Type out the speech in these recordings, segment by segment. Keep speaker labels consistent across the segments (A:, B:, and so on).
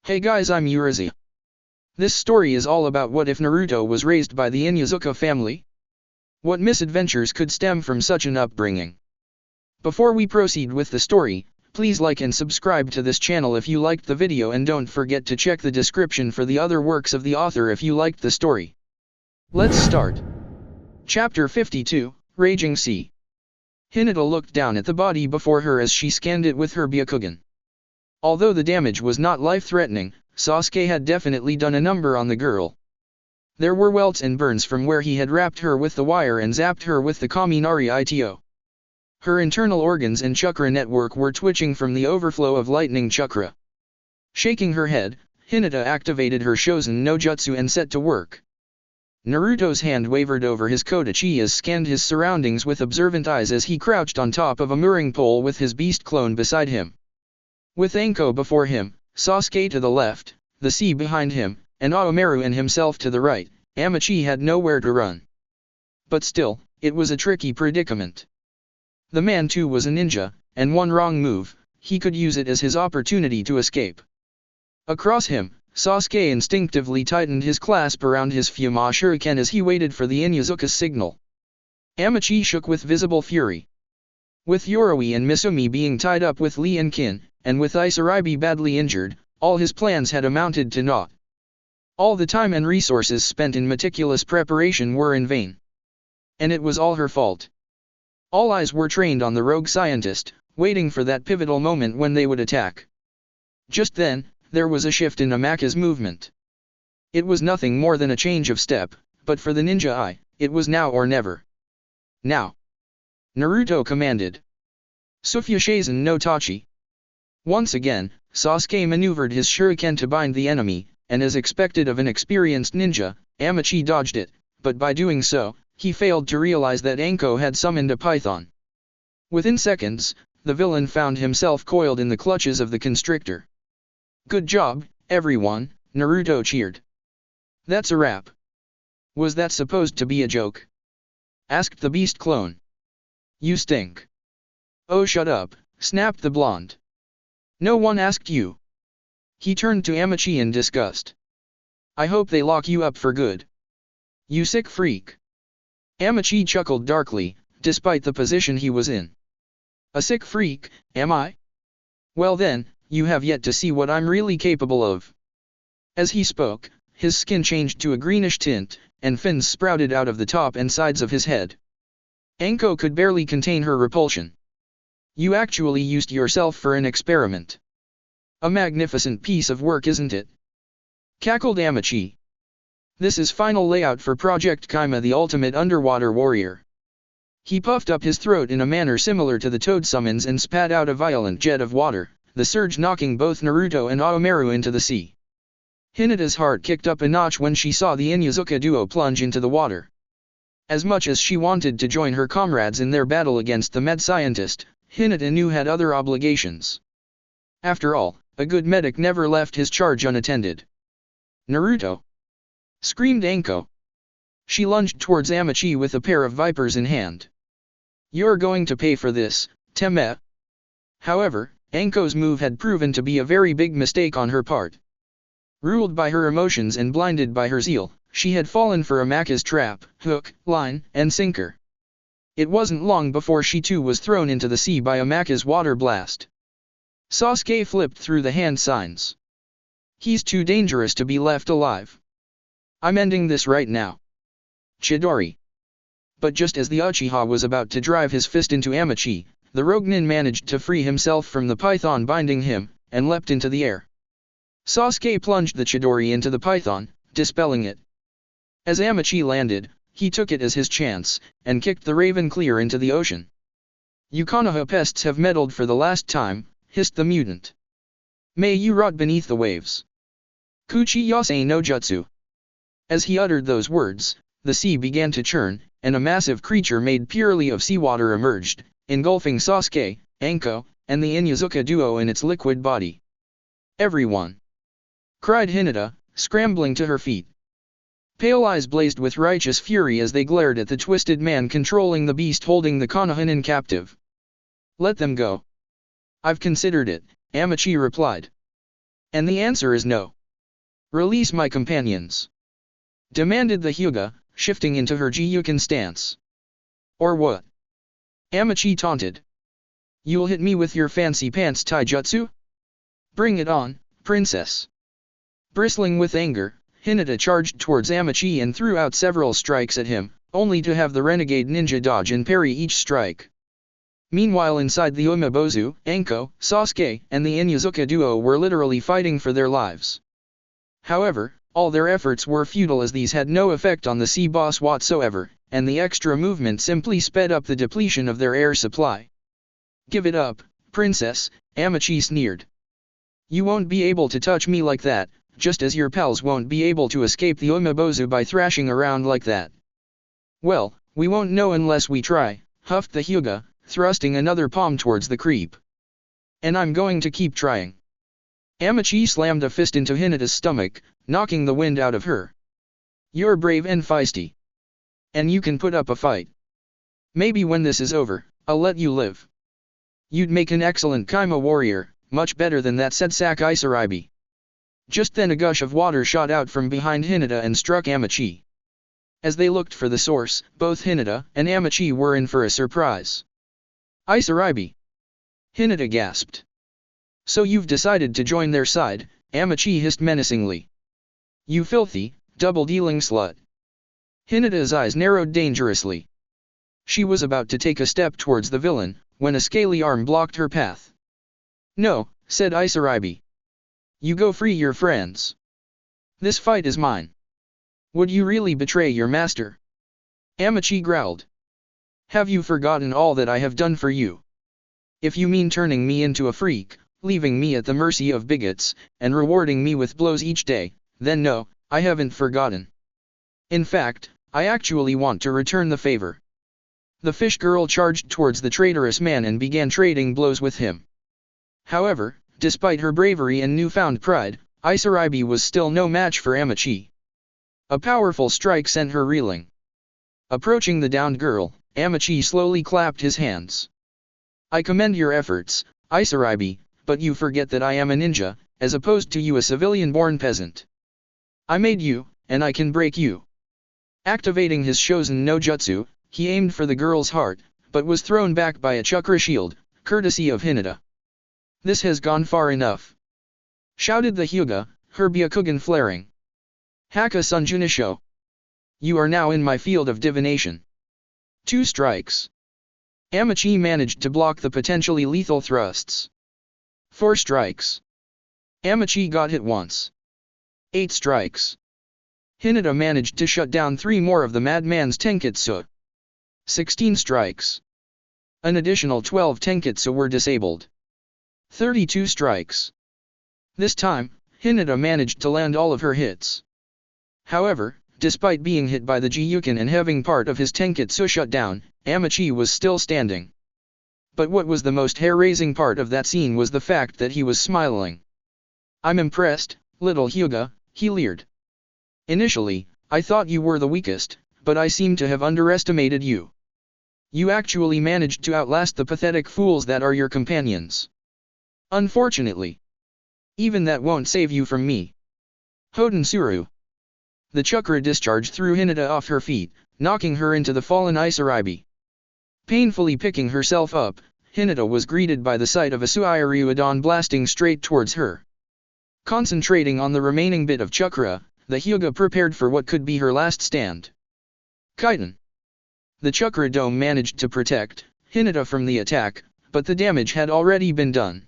A: Hey guys, I'm Urizi. This story is all about what if Naruto was raised by the Inuzuka family? What misadventures could stem from such an upbringing? Before we proceed with the story, please like and subscribe to this channel if you liked the video and don't forget to check the description for the other works of the author if you liked the story. Let's start. Chapter 52, Raging Sea. Hinata looked down at the body before her as she scanned it with her Byakugan. Although the damage was not life-threatening, Sasuke had definitely done a number on the girl. There were welts and burns from where he had wrapped her with the wire and zapped her with the Kaminari Ito. Her internal organs and chakra network were twitching from the overflow of lightning chakra. Shaking her head, Hinata activated her Shosen no Jutsu and set to work. Naruto's hand wavered over his Kodachi as scanned his surroundings with observant eyes as he crouched on top of a mooring pole with his beast clone beside him. With Anko before him, Sasuke to the left, the sea behind him, and Orochimaru and himself to the right, Amachi had nowhere to run. But still, it was a tricky predicament. The man too was a ninja, and one wrong move, he could use it as his opportunity to escape. Across him, Sasuke instinctively tightened his clasp around his Fuma Shuriken as he waited for the Inuzuka's signal. Amachi shook with visible fury. With Yoroi and Misumi being tied up with Lee and Kin, and with Isaribi badly injured, all his plans had amounted to naught. All the time and resources spent in meticulous preparation were in vain. And it was all her fault. All eyes were trained on the rogue scientist, waiting for that pivotal moment when they would attack. Just then, there was a shift in Amachi's movement. It was nothing more than a change of step, but for the ninja eye, it was now or never. Now! Naruto commanded. Sufushazen no Tachi. Once again, Sasuke maneuvered his shuriken to bind the enemy, and as expected of an experienced ninja, Amachi dodged it, but by doing so, he failed to realize that Anko had summoned a python. Within seconds, the villain found himself coiled in the clutches of the constrictor. Good job, everyone, Naruto cheered. That's a wrap. Was that supposed to be a joke? Asked the beast clone. You stink. Oh, shut up, snapped the blonde. No one asked you. He turned to Amachi in disgust. I hope they lock you up for good. You sick freak. Amachi chuckled darkly, despite the position he was in. A sick freak, am I? Well then, you have yet to see what I'm really capable of. As he spoke, his skin changed to a greenish tint, and fins sprouted out of the top and sides of his head. Anko could barely contain her repulsion. You actually used yourself for an experiment. A magnificent piece of work, isn't it? Cackled Amachi. This is final layout for Project Kaima, the ultimate underwater warrior. He puffed up his throat in a manner similar to the toad summons and spat out a violent jet of water, the surge knocking both Naruto and Orochimaru into the sea. Hinata's heart kicked up a notch when she saw the Inuzuka duo plunge into the water. As much as she wanted to join her comrades in their battle against the mad scientist, Hinata knew had other obligations. After all, a good medic never left his charge unattended. Naruto! Screamed Anko. She lunged towards Amachi with a pair of vipers in hand. You're going to pay for this, Teme. However, Anko's move had proven to be a very big mistake on her part. Ruled by her emotions and blinded by her zeal, she had fallen for Amachi's trap, hook, line, and sinker. It wasn't long before she too was thrown into the sea by Amachi's water blast. Sasuke flipped through the hand signs. He's too dangerous to be left alive. I'm ending this right now. Chidori. But just as the Uchiha was about to drive his fist into Amachi, the Roguenin managed to free himself from the python binding him, and leapt into the air. Sasuke plunged the Chidori into the python, dispelling it. As Amachi landed, he took it as his chance, and kicked the raven clear into the ocean. You Konoha pests have meddled for the last time, hissed the mutant. May you rot beneath the waves. Kuchi Yase no Jutsu. As he uttered those words, the sea began to churn, and a massive creature made purely of seawater emerged, engulfing Sasuke, Anko, and the Inuzuka duo in its liquid body. Everyone! Cried Hinata, scrambling to her feet. Pale eyes blazed with righteous fury as they glared at the twisted man controlling the beast holding the Konohanin captive. Let them go. I've considered it, Amachi replied. And the answer is no. Release my companions, demanded the Hyuga, shifting into her Gyuken stance. Or what? Amachi taunted. You'll hit me with your fancy pants taijutsu? Bring it on, princess. Bristling with anger, Hinata charged towards Amachi and threw out several strikes at him, only to have the renegade ninja dodge and parry each strike. Meanwhile inside the Umebozu, Anko, Sasuke, and the Inuzuka duo were literally fighting for their lives. However, all their efforts were futile as these had no effect on the sea boss whatsoever, and the extra movement simply sped up the depletion of their air supply. Give it up, princess, Amachi sneered. You won't be able to touch me like that, just as your pals won't be able to escape the Umebozu by thrashing around like that. Well, we won't know unless we try, huffed the Hyuga, thrusting another palm towards the creep. And I'm going to keep trying. Amachi slammed a fist into Hinata's stomach, knocking the wind out of her. You're brave and feisty. And you can put up a fight. Maybe when this is over, I'll let you live. You'd make an excellent Kaima warrior, much better than that, said Isaribi. Just then a gush of water shot out from behind Hinata and struck Amachi. As they looked for the source, both Hinata and Amachi were in for a surprise. Isaribi! Hinata gasped. So you've decided to join their side, Amachi hissed menacingly. You filthy, double-dealing slut. Hinata's eyes narrowed dangerously. She was about to take a step towards the villain, when a scaly arm blocked her path. No, said Isaribi. You go free your friends. This fight is mine. Would you really betray your master? Amachi growled. Have you forgotten all that I have done for you? If you mean turning me into a freak, leaving me at the mercy of bigots, and rewarding me with blows each day, then no, I haven't forgotten. In fact, I actually want to return the favor. The fish girl charged towards the traitorous man and began trading blows with him. However, despite her bravery and newfound pride, Isaribi was still no match for Amachi. A powerful strike sent her reeling. Approaching the downed girl, Amachi slowly clapped his hands. I commend your efforts, Isaribi, but you forget that I am a ninja, as opposed to you a civilian-born peasant. I made you, and I can break you. Activating his Shosen no Jutsu, he aimed for the girl's heart, but was thrown back by a chakra shield, courtesy of Hinata. This has gone far enough, shouted the Hyuga, her Byakugan flaring. Haka Sunjunisho. You are now in my field of divination. 2 strikes. Amachi managed to block the potentially lethal thrusts. 4 strikes. Amachi got hit once. 8 strikes. Hinata managed to shut down 3 more of the madman's tenketsu. 16 strikes. An additional 12 tenketsu were disabled. 32 strikes. This time, Hinata managed to land all of her hits. However, despite being hit by the Gyuken and having part of his tenketsu shut down, Amachi was still standing. But what was the most hair-raising part of that scene was the fact that he was smiling. I'm impressed, little Hyuga, he leered. Initially, I thought you were the weakest, but I seem to have underestimated you. You actually managed to outlast the pathetic fools that are your companions. Unfortunately, even that won't save you from me. Hoden Suru. The chakra discharge threw Hinata off her feet, knocking her into the fallen Isaribi. Painfully picking herself up, Hinata was greeted by the sight of a Suiryuadon blasting straight towards her. Concentrating on the remaining bit of chakra, the Hyuga prepared for what could be her last stand. Kaiten. The chakra dome managed to protect Hinata from the attack, but the damage had already been done.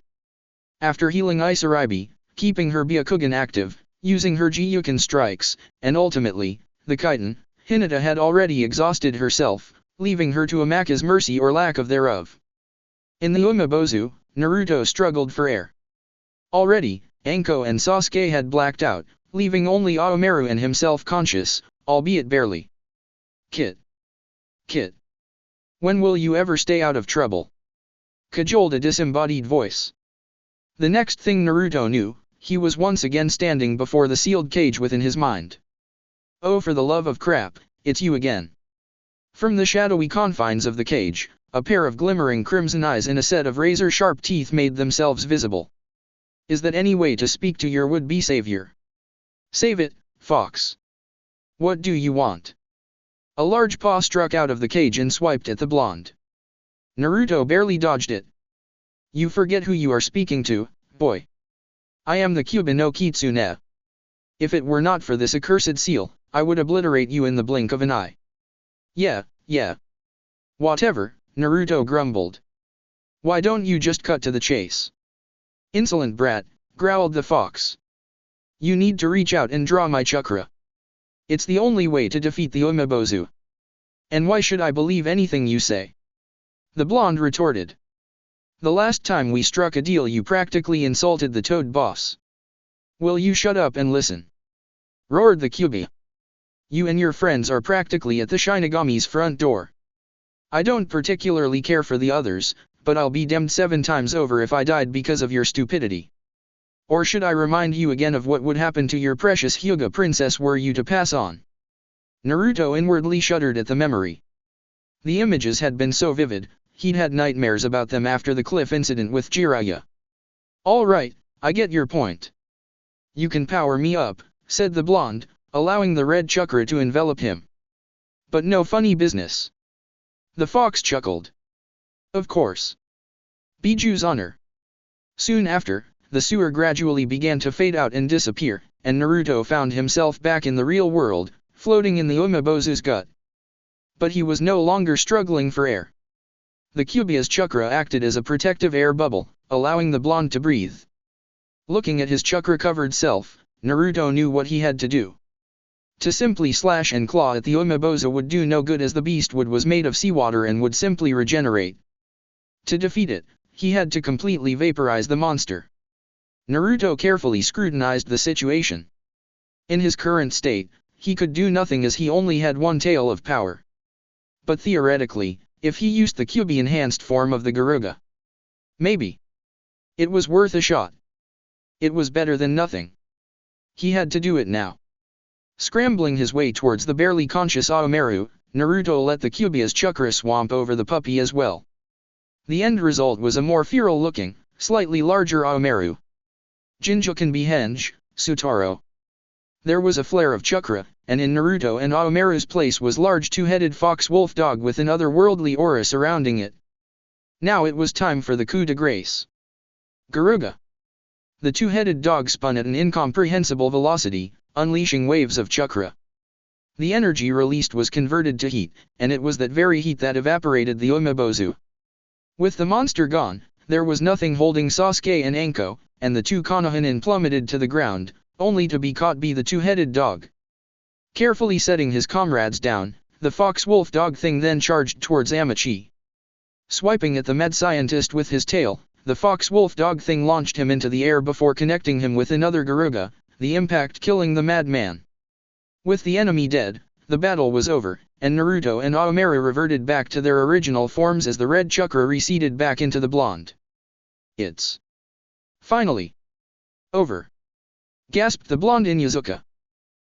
A: After healing Isaribi, keeping her Byakugan active, using her Gyuken strikes, and ultimately, the Kaiten, Hinata had already exhausted herself, leaving her to Amaka's mercy or lack of thereof. In the Umebozu, Naruto struggled for air. Already, Anko and Sasuke had blacked out, leaving only Aomaru and himself conscious, albeit barely. Kit. When will you ever stay out of trouble? Cajoled a disembodied voice. The next thing Naruto knew, he was once again standing before the sealed cage within his mind. Oh, for the love of crap, it's you again. From the shadowy confines of the cage, a pair of glimmering crimson eyes and a set of razor-sharp teeth made themselves visible. Is that any way to speak to your would-be savior? Save it, Fox. What do you want? A large paw struck out of the cage and swiped at the blonde. Naruto barely dodged it. You forget who you are speaking to, boy. I am the Kyuubi no Kitsune. If it were not for this accursed seal, I would obliterate you in the blink of an eye. Yeah. Whatever, Naruto grumbled. Why don't you just cut to the chase? Insolent brat, growled the fox. You need to reach out and draw my chakra. It's the only way to defeat the Umebozu. And why should I believe anything you say? The blonde retorted. The last time we struck a deal you practically insulted the Toad boss. Will you shut up and listen? Roared the Kyuubi. You and your friends are practically at the Shinigami's front door. I don't particularly care for the others, but I'll be damned 7 times over if I died because of your stupidity. Or should I remind you again of what would happen to your precious Hyuga princess were you to pass on? Naruto inwardly shuddered at the memory. The images had been so vivid, he'd had nightmares about them after the cliff incident with Jiraiya. Alright, I get your point. You can power me up, said the blonde, allowing the red chakra to envelop him. But no funny business. The fox chuckled. Of course. Biju's honor. Soon after, the sewer gradually began to fade out and disappear, and Naruto found himself back in the real world, floating in the Umebozu's gut. But he was no longer struggling for air. The Kyuubi's chakra acted as a protective air bubble, allowing the blonde to breathe. Looking at his chakra-covered self, Naruto knew what he had to do. To simply slash and claw at the Umebozu would do no good as the beast was made of seawater and would simply regenerate. To defeat it, he had to completely vaporize the monster. Naruto carefully scrutinized the situation. In his current state, he could do nothing as he only had one tail of power. But theoretically, if he used the Kyuubi-enhanced form of the Garuga, maybe it was worth a shot. It was better than nothing. He had to do it now. Scrambling his way towards the barely conscious Aomaru, Naruto let the Kyuubi's chakra swamp over the puppy as well. The end result was a more feral-looking, slightly larger Aomaru. Jinjuken Behenge, Sutaro. There was a flare of chakra, and in Naruto and Aomaru's place was large two-headed fox-wolf dog with an otherworldly aura surrounding it. Now it was time for the coup de grace. Garuga. The two-headed dog spun at an incomprehensible velocity, unleashing waves of chakra. The energy released was converted to heat, and it was that very heat that evaporated the Umebozu. With the monster gone, there was nothing holding Sasuke and Anko, and the two Konohinen plummeted to the ground, only to be caught by the two-headed dog. Carefully setting his comrades down, the fox-wolf dog thing then charged towards Amachi. Swiping at the mad scientist with his tail, the fox-wolf dog thing launched him into the air before connecting him with another Garuga, the impact killing the madman. With the enemy dead, the battle was over, and Naruto and Aomaru reverted back to their original forms as the red chakra receded back into the blonde. It's finally over, gasped the blonde Inuzuka.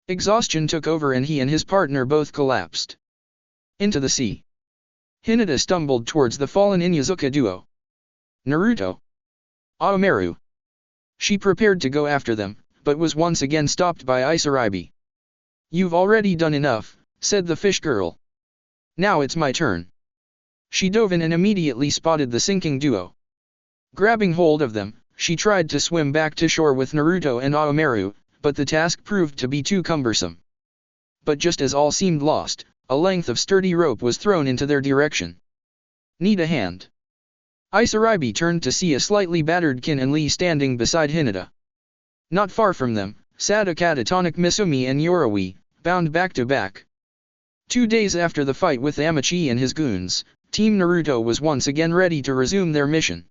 A: Exhaustion took over and he and his partner both collapsed into the sea. Hinata stumbled towards the fallen Inuzuka duo. Naruto. Aomaru. She prepared to go after them, but was once again stopped by Isaribi. You've already done enough, said the fish girl. Now it's my turn. She dove in and immediately spotted the sinking duo. Grabbing hold of them, she tried to swim back to shore with Naruto and Aomaru, but the task proved to be too cumbersome. But just as all seemed lost, a length of sturdy rope was thrown into their direction. Need a hand? Isaribi turned to see a slightly battered Kin and Lee standing beside Hinata. Not far from them, sat a catatonic Misumi and Yoroi, bound back to back. 2 days after the fight with Amachi and his goons, Team Naruto was once again ready to resume their mission.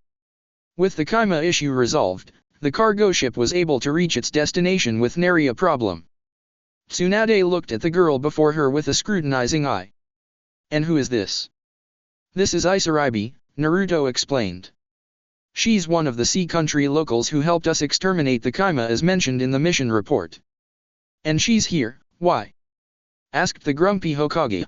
A: With the Kaima issue resolved, the cargo ship was able to reach its destination with nary a problem. Tsunade looked at the girl before her with a scrutinizing eye. And who is this? This is Isaribi, Naruto explained. She's one of the Sea Country locals who helped us exterminate the Kaima as mentioned in the mission report. And she's here, why? Asked the grumpy Hokage.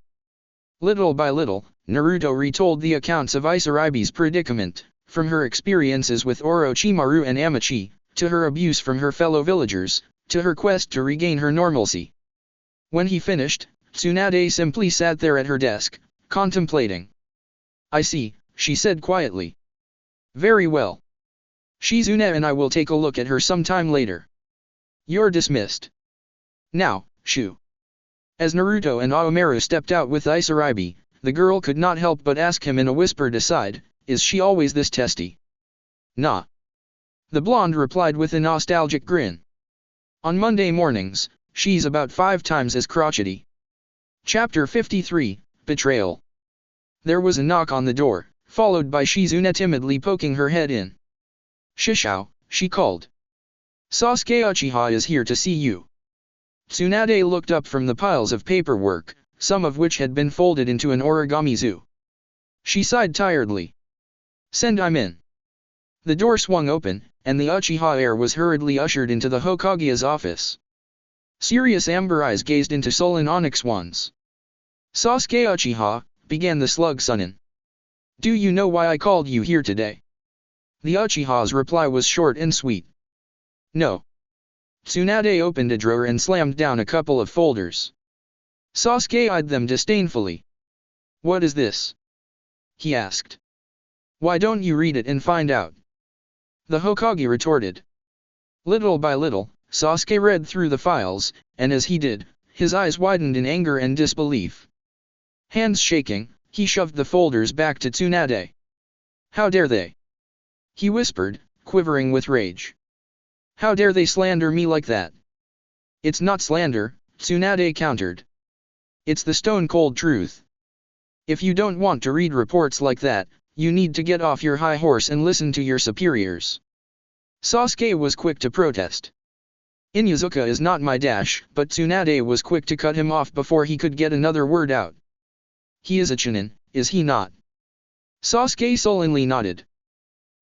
A: Little by little, Naruto retold the accounts of Isaribi's predicament, from her experiences with Orochimaru and Amachi, to her abuse from her fellow villagers, to her quest to regain her normalcy. When he finished, Tsunade simply sat there at her desk, contemplating. "I see," she said quietly. "Very well. Shizune and I will take a look at her sometime later. You're dismissed. Now, Shu." As Naruto and Aomaru stepped out with Isaribi, the girl could not help but ask him in a whisper aside, "Is she always this testy?" "Nah." The blonde replied with a nostalgic grin. "On Monday mornings, she's about 5 times as crotchety." Chapter 53, Betrayal. There was a knock on the door, followed by Shizune timidly poking her head in. "Shishao," she called. "Sasuke Uchiha is here to see you." Tsunade looked up from the piles of paperwork, some of which had been folded into an origami zoo. She sighed tiredly. "Send him in." The door swung open, and the Uchiha heir was hurriedly ushered into the Hokage's office. Serious amber eyes gazed into sullen onyx ones. "Sasuke Uchiha," began the slug Sunin. "Do you know why I called you here today?" The Uchiha's reply was short and sweet. "No." Tsunade opened a drawer and slammed down a couple of folders. Sasuke eyed them disdainfully. "What is this?" he asked. "Why don't you read it and find out?" The Hokage retorted. Little by little, Sasuke read through the files, and as he did, his eyes widened in anger and disbelief. Hands shaking, he shoved the folders back to Tsunade. "How dare they?" he whispered, quivering with rage. "How dare they slander me like that?" "It's not slander," Tsunade countered. "It's the stone-cold truth. If you don't want to read reports like that, you need to get off your high horse and listen to your superiors." Sasuke was quick to protest. "Inuzuka is not my dash," but Tsunade was quick to cut him off before he could get another word out. "He is a Chunin, is he not?" Sasuke sullenly nodded.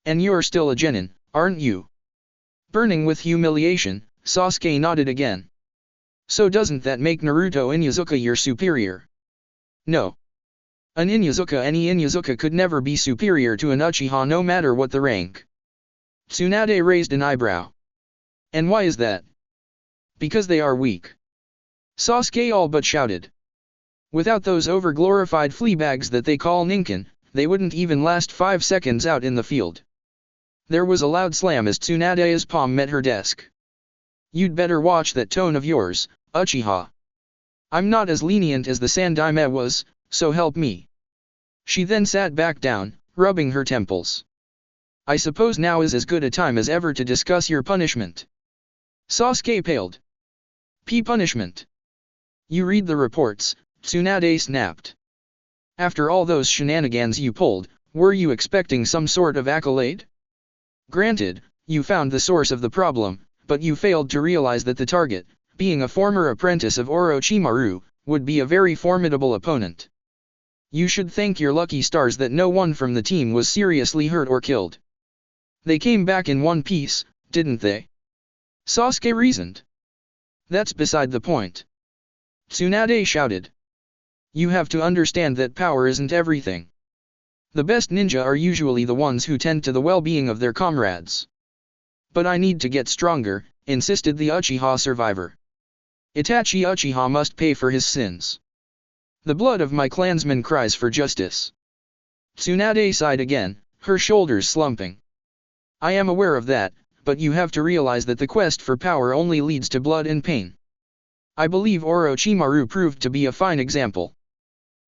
A: "And you're still a genin, aren't you?" Burning with humiliation, Sasuke nodded again. "So doesn't that make Naruto Inuzuka your superior?" "No. An Inuzuka, any Inuzuka could never be superior to an Uchiha no matter what the rank." Tsunade raised an eyebrow. "And why is that?" "Because they are weak." Sasuke all but shouted. "Without those over-glorified fleabags that they call Ninken, they wouldn't even last 5 seconds out in the field." There was a loud slam as Tsunade's palm met her desk. "You'd better watch that tone of yours, Uchiha. I'm not as lenient as the Sandaime was, so help me." She then sat back down, rubbing her temples. "I suppose now is as good a time as ever to discuss your punishment." Sasuke paled. Punishment?" "You read the reports," Tsunade snapped. "After all those shenanigans you pulled, were you expecting some sort of accolade? Granted, you found the source of the problem, but you failed to realize that the target, being a former apprentice of Orochimaru, would be a very formidable opponent. You should thank your lucky stars that no one from the team was seriously hurt or killed. They came back in one piece, didn't they?" Sasuke reasoned. "That's beside the point." Tsunade shouted. "You have to understand that power isn't everything. The best ninja are usually the ones who tend to the well-being of their comrades." "But I need to get stronger," insisted the Uchiha survivor. "Itachi Uchiha must pay for his sins. The blood of my clansmen cries for justice." Tsunade sighed again, her shoulders slumping. "I am aware of that, but you have to realize that the quest for power only leads to blood and pain. I believe Orochimaru proved to be a fine example.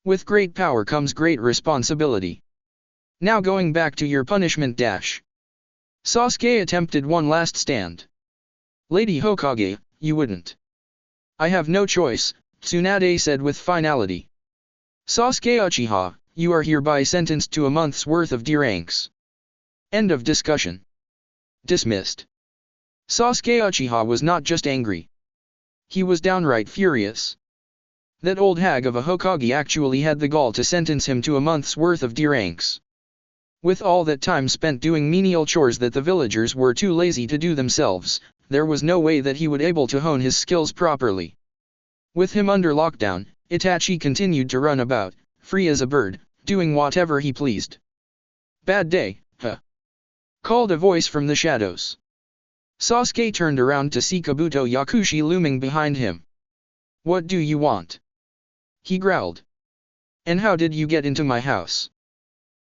A: With great power comes great responsibility. Now going back to your punishment dash." Sasuke attempted one last stand. "Lady Hokage, you wouldn't." "I have no choice," Tsunade said with finality. "Sasuke Uchiha, you are hereby sentenced to a month's worth of deranks." End of discussion. Dismissed. Sasuke Uchiha was not just angry. He was downright furious. That old hag of a Hokage actually had the gall to sentence him to a month's worth of deranks. With all that time spent doing menial chores that the villagers were too lazy to do themselves, there was no way that he would able to hone his skills properly. With him under lockdown, Itachi continued to run about, free as a bird, doing whatever he pleased. "Bad day, huh?" called a voice from the shadows. Sasuke turned around to see Kabuto Yakushi looming behind him. What do you want? He growled. And how did you get into my house?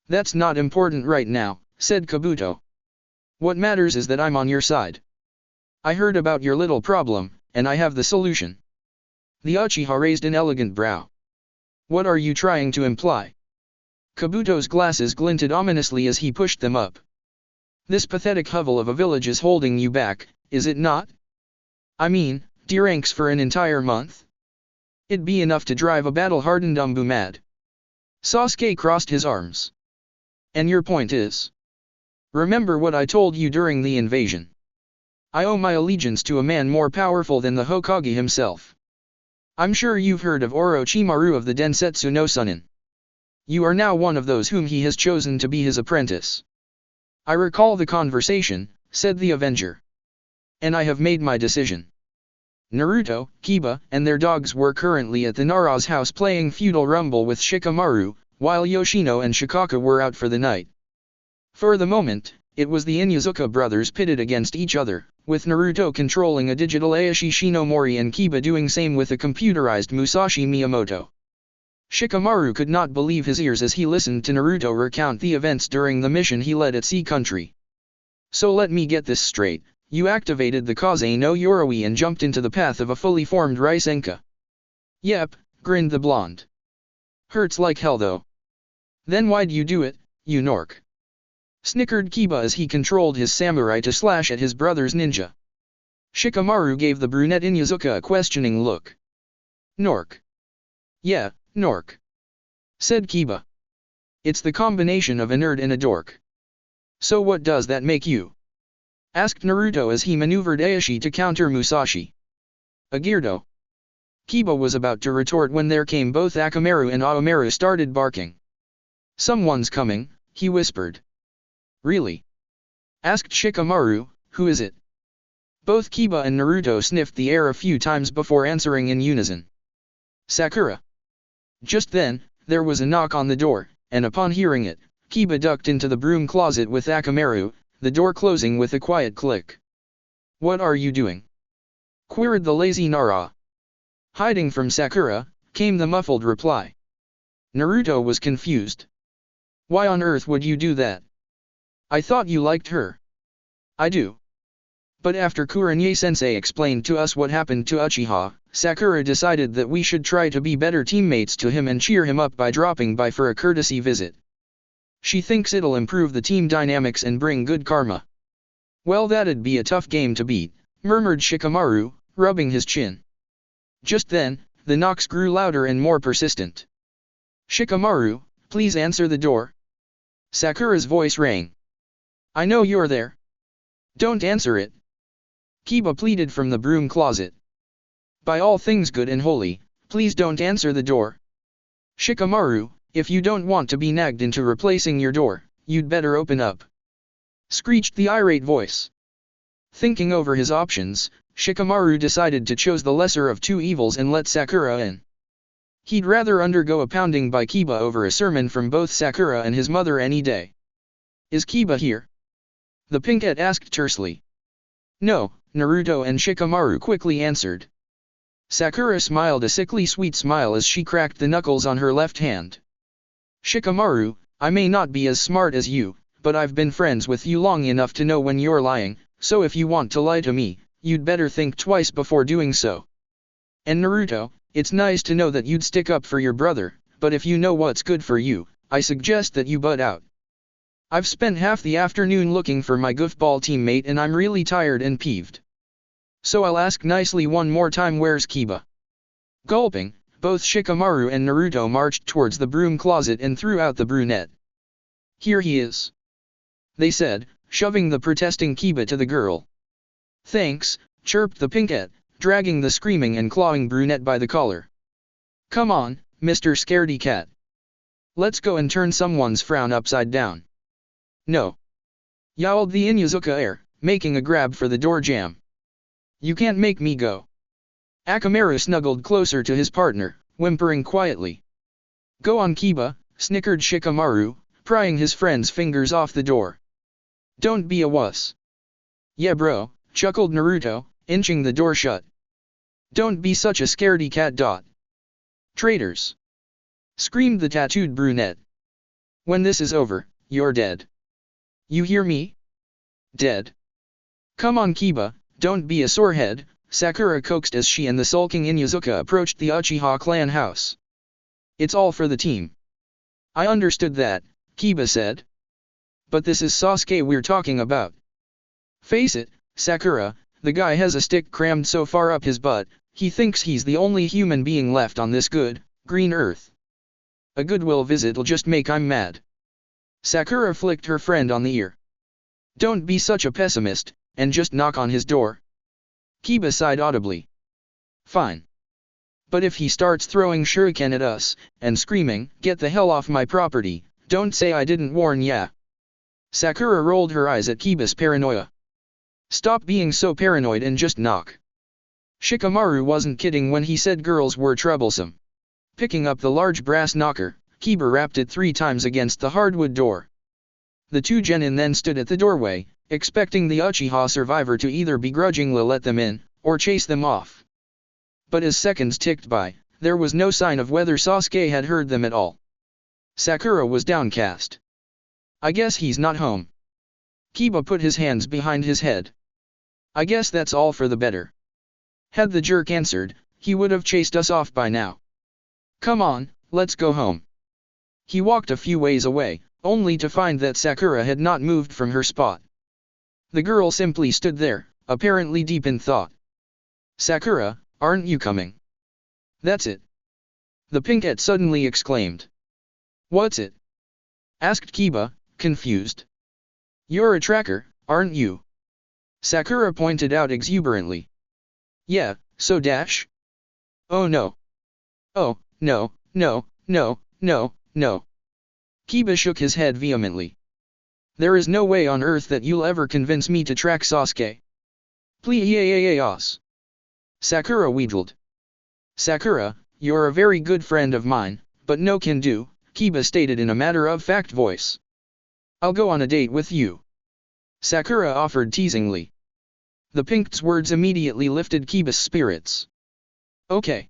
A: That's not important right now, said Kabuto. What matters is that I'm on your side. I heard about your little problem, and I have the solution. The Uchiha raised an elegant brow. What are you trying to imply? Kabuto's glasses glinted ominously as he pushed them up. This pathetic hovel of a village is holding you back, is it not? I mean, D-ranks for an entire month? It'd be enough to drive a battle-hardened Anbu mad. Sasuke crossed his arms. And your point is? Remember what I told you during the invasion. I owe my allegiance to a man more powerful than the Hokage himself. I'm sure you've heard of Orochimaru of the Densetsu no Sunin. You are now one of those whom he has chosen to be his apprentice. I recall the conversation, said the Avenger. And I have made my decision. Naruto, Kiba, and their dogs were currently at the Nara's house playing Feudal Rumble with Shikamaru, while Yoshino and Shikaka were out for the night. For the moment, it was the Inuzuka brothers pitted against each other, with Naruto controlling a digital Aishi Shinomori and Kiba doing same with a computerized Musashi Miyamoto. Shikamaru could not believe his ears as he listened to Naruto recount the events during the mission he led at Sea Country. So let me get this straight, you activated the Kaze no Yoroi and jumped into the path of a fully formed Raisenka. Yep, grinned the blonde. Hurts like hell though. Then why'd you do it, you Nork? Snickered Kiba as he controlled his samurai to slash at his brother's ninja. Shikamaru gave the brunette Inuzuka a questioning look. Nork. Yeah, Nork. Said Kiba. It's the combination of a nerd and a dork. So what does that make you? Asked Naruto as he maneuvered Aishi to counter Musashi. A Geardo. Kiba was about to retort when there came both Akamaru and Aomaru started barking. Someone's coming, he whispered. Really? Asked Shikamaru, who is it? Both Kiba and Naruto sniffed the air a few times before answering in unison. Sakura. Just then, there was a knock on the door, and upon hearing it, Kiba ducked into the broom closet with Akamaru, the door closing with a quiet click. What are you doing? Queried the lazy Nara. Hiding from Sakura, came the muffled reply. Naruto was confused. Why on earth would you do that? I thought you liked her. I do. But after Kuronye-sensei explained to us what happened to Uchiha, Sakura decided that we should try to be better teammates to him and cheer him up by dropping by for a courtesy visit. She thinks it'll improve the team dynamics and bring good karma. Well, that'd be a tough game to beat, murmured Shikamaru, rubbing his chin. Just then, the knocks grew louder and more persistent. Shikamaru, please answer the door. Sakura's voice rang. I know you're there. Don't answer it. Kiba pleaded from the broom closet. By all things good and holy, please don't answer the door. Shikamaru, if you don't want to be nagged into replacing your door, you'd better open up. Screeched the irate voice. Thinking over his options, Shikamaru decided to choose the lesser of two evils and let Sakura in. He'd rather undergo a pounding by Kiba over a sermon from both Sakura and his mother any day. Is Kiba here? The pinkette asked tersely. No, Naruto and Shikamaru quickly answered. Sakura smiled a sickly sweet smile as she cracked the knuckles on her left hand. Shikamaru, I may not be as smart as you, but I've been friends with you long enough to know when you're lying, so if you want to lie to me, you'd better think twice before doing so. And Naruto, it's nice to know that you'd stick up for your brother, but if you know what's good for you, I suggest that you butt out. I've spent half the afternoon looking for my goofball teammate and I'm really tired and peeved. So I'll ask nicely one more time, where's Kiba? Gulping, both Shikamaru and Naruto marched towards the broom closet and threw out the brunette. Here he is, they said, shoving the protesting Kiba to the girl. Thanks, chirped the pinkette, dragging the screaming and clawing brunette by the collar. Come on, Mr. Scaredy Cat. Let's go and turn someone's frown upside down. No. Yowled the Inuzuka heir, making a grab for the door jamb. You can't make me go. Akamaru snuggled closer to his partner, whimpering quietly. Go on, Kiba, snickered Shikamaru, prying his friend's fingers off the door. Don't be a wuss. Yeah bro, chuckled Naruto, inching the door shut. Don't be such a scaredy cat. Traitors! Screamed the tattooed brunette. When this is over, you're dead. You hear me? Dead. Come on Kiba, don't be a sorehead, Sakura coaxed as she and the sulking Inuzuka approached the Uchiha clan house. It's all for the team. I understood that, Kiba said. But this is Sasuke we're talking about. Face it, Sakura, the guy has a stick crammed so far up his butt, he thinks he's the only human being left on this good, green earth. A goodwill visit'll just make him mad. Sakura flicked her friend on the ear. Don't be such a pessimist, and just knock on his door. Kiba sighed audibly. Fine. But if he starts throwing shuriken at us, and screaming, get the hell off my property, don't say I didn't warn ya. Sakura rolled her eyes at Kiba's paranoia. Stop being so paranoid and just knock. Shikamaru wasn't kidding when he said girls were troublesome. Picking up the large brass knocker, Kiba rapped it 3 times against the hardwood door. The 2 genin then stood at the doorway, expecting the Uchiha survivor to either begrudgingly let them in, or chase them off. But as seconds ticked by, there was no sign of whether Sasuke had heard them at all. Sakura was downcast. I guess he's not home. Kiba put his hands behind his head. I guess that's all for the better. Had the jerk answered, he would have chased us off by now. Come on, let's go home. He walked a few ways away, only to find that Sakura had not moved from her spot. The girl simply stood there, apparently deep in thought. Sakura, aren't you coming? That's it. The pinkette suddenly exclaimed. What's it? Asked Kiba, confused. You're a tracker, aren't you? Sakura pointed out exuberantly. Yeah, so dash? Oh no. Oh, no, no, no, no, no. Kiba shook his head vehemently. There is no way on earth that you'll ever convince me to track Sasuke. Please. Sakura wheedled. Sakura, you're a very good friend of mine, but no can do, Kiba stated in a matter-of-fact voice. I'll go on a date with you. Sakura offered teasingly. The Pinked's words immediately lifted Kiba's spirits. Okay.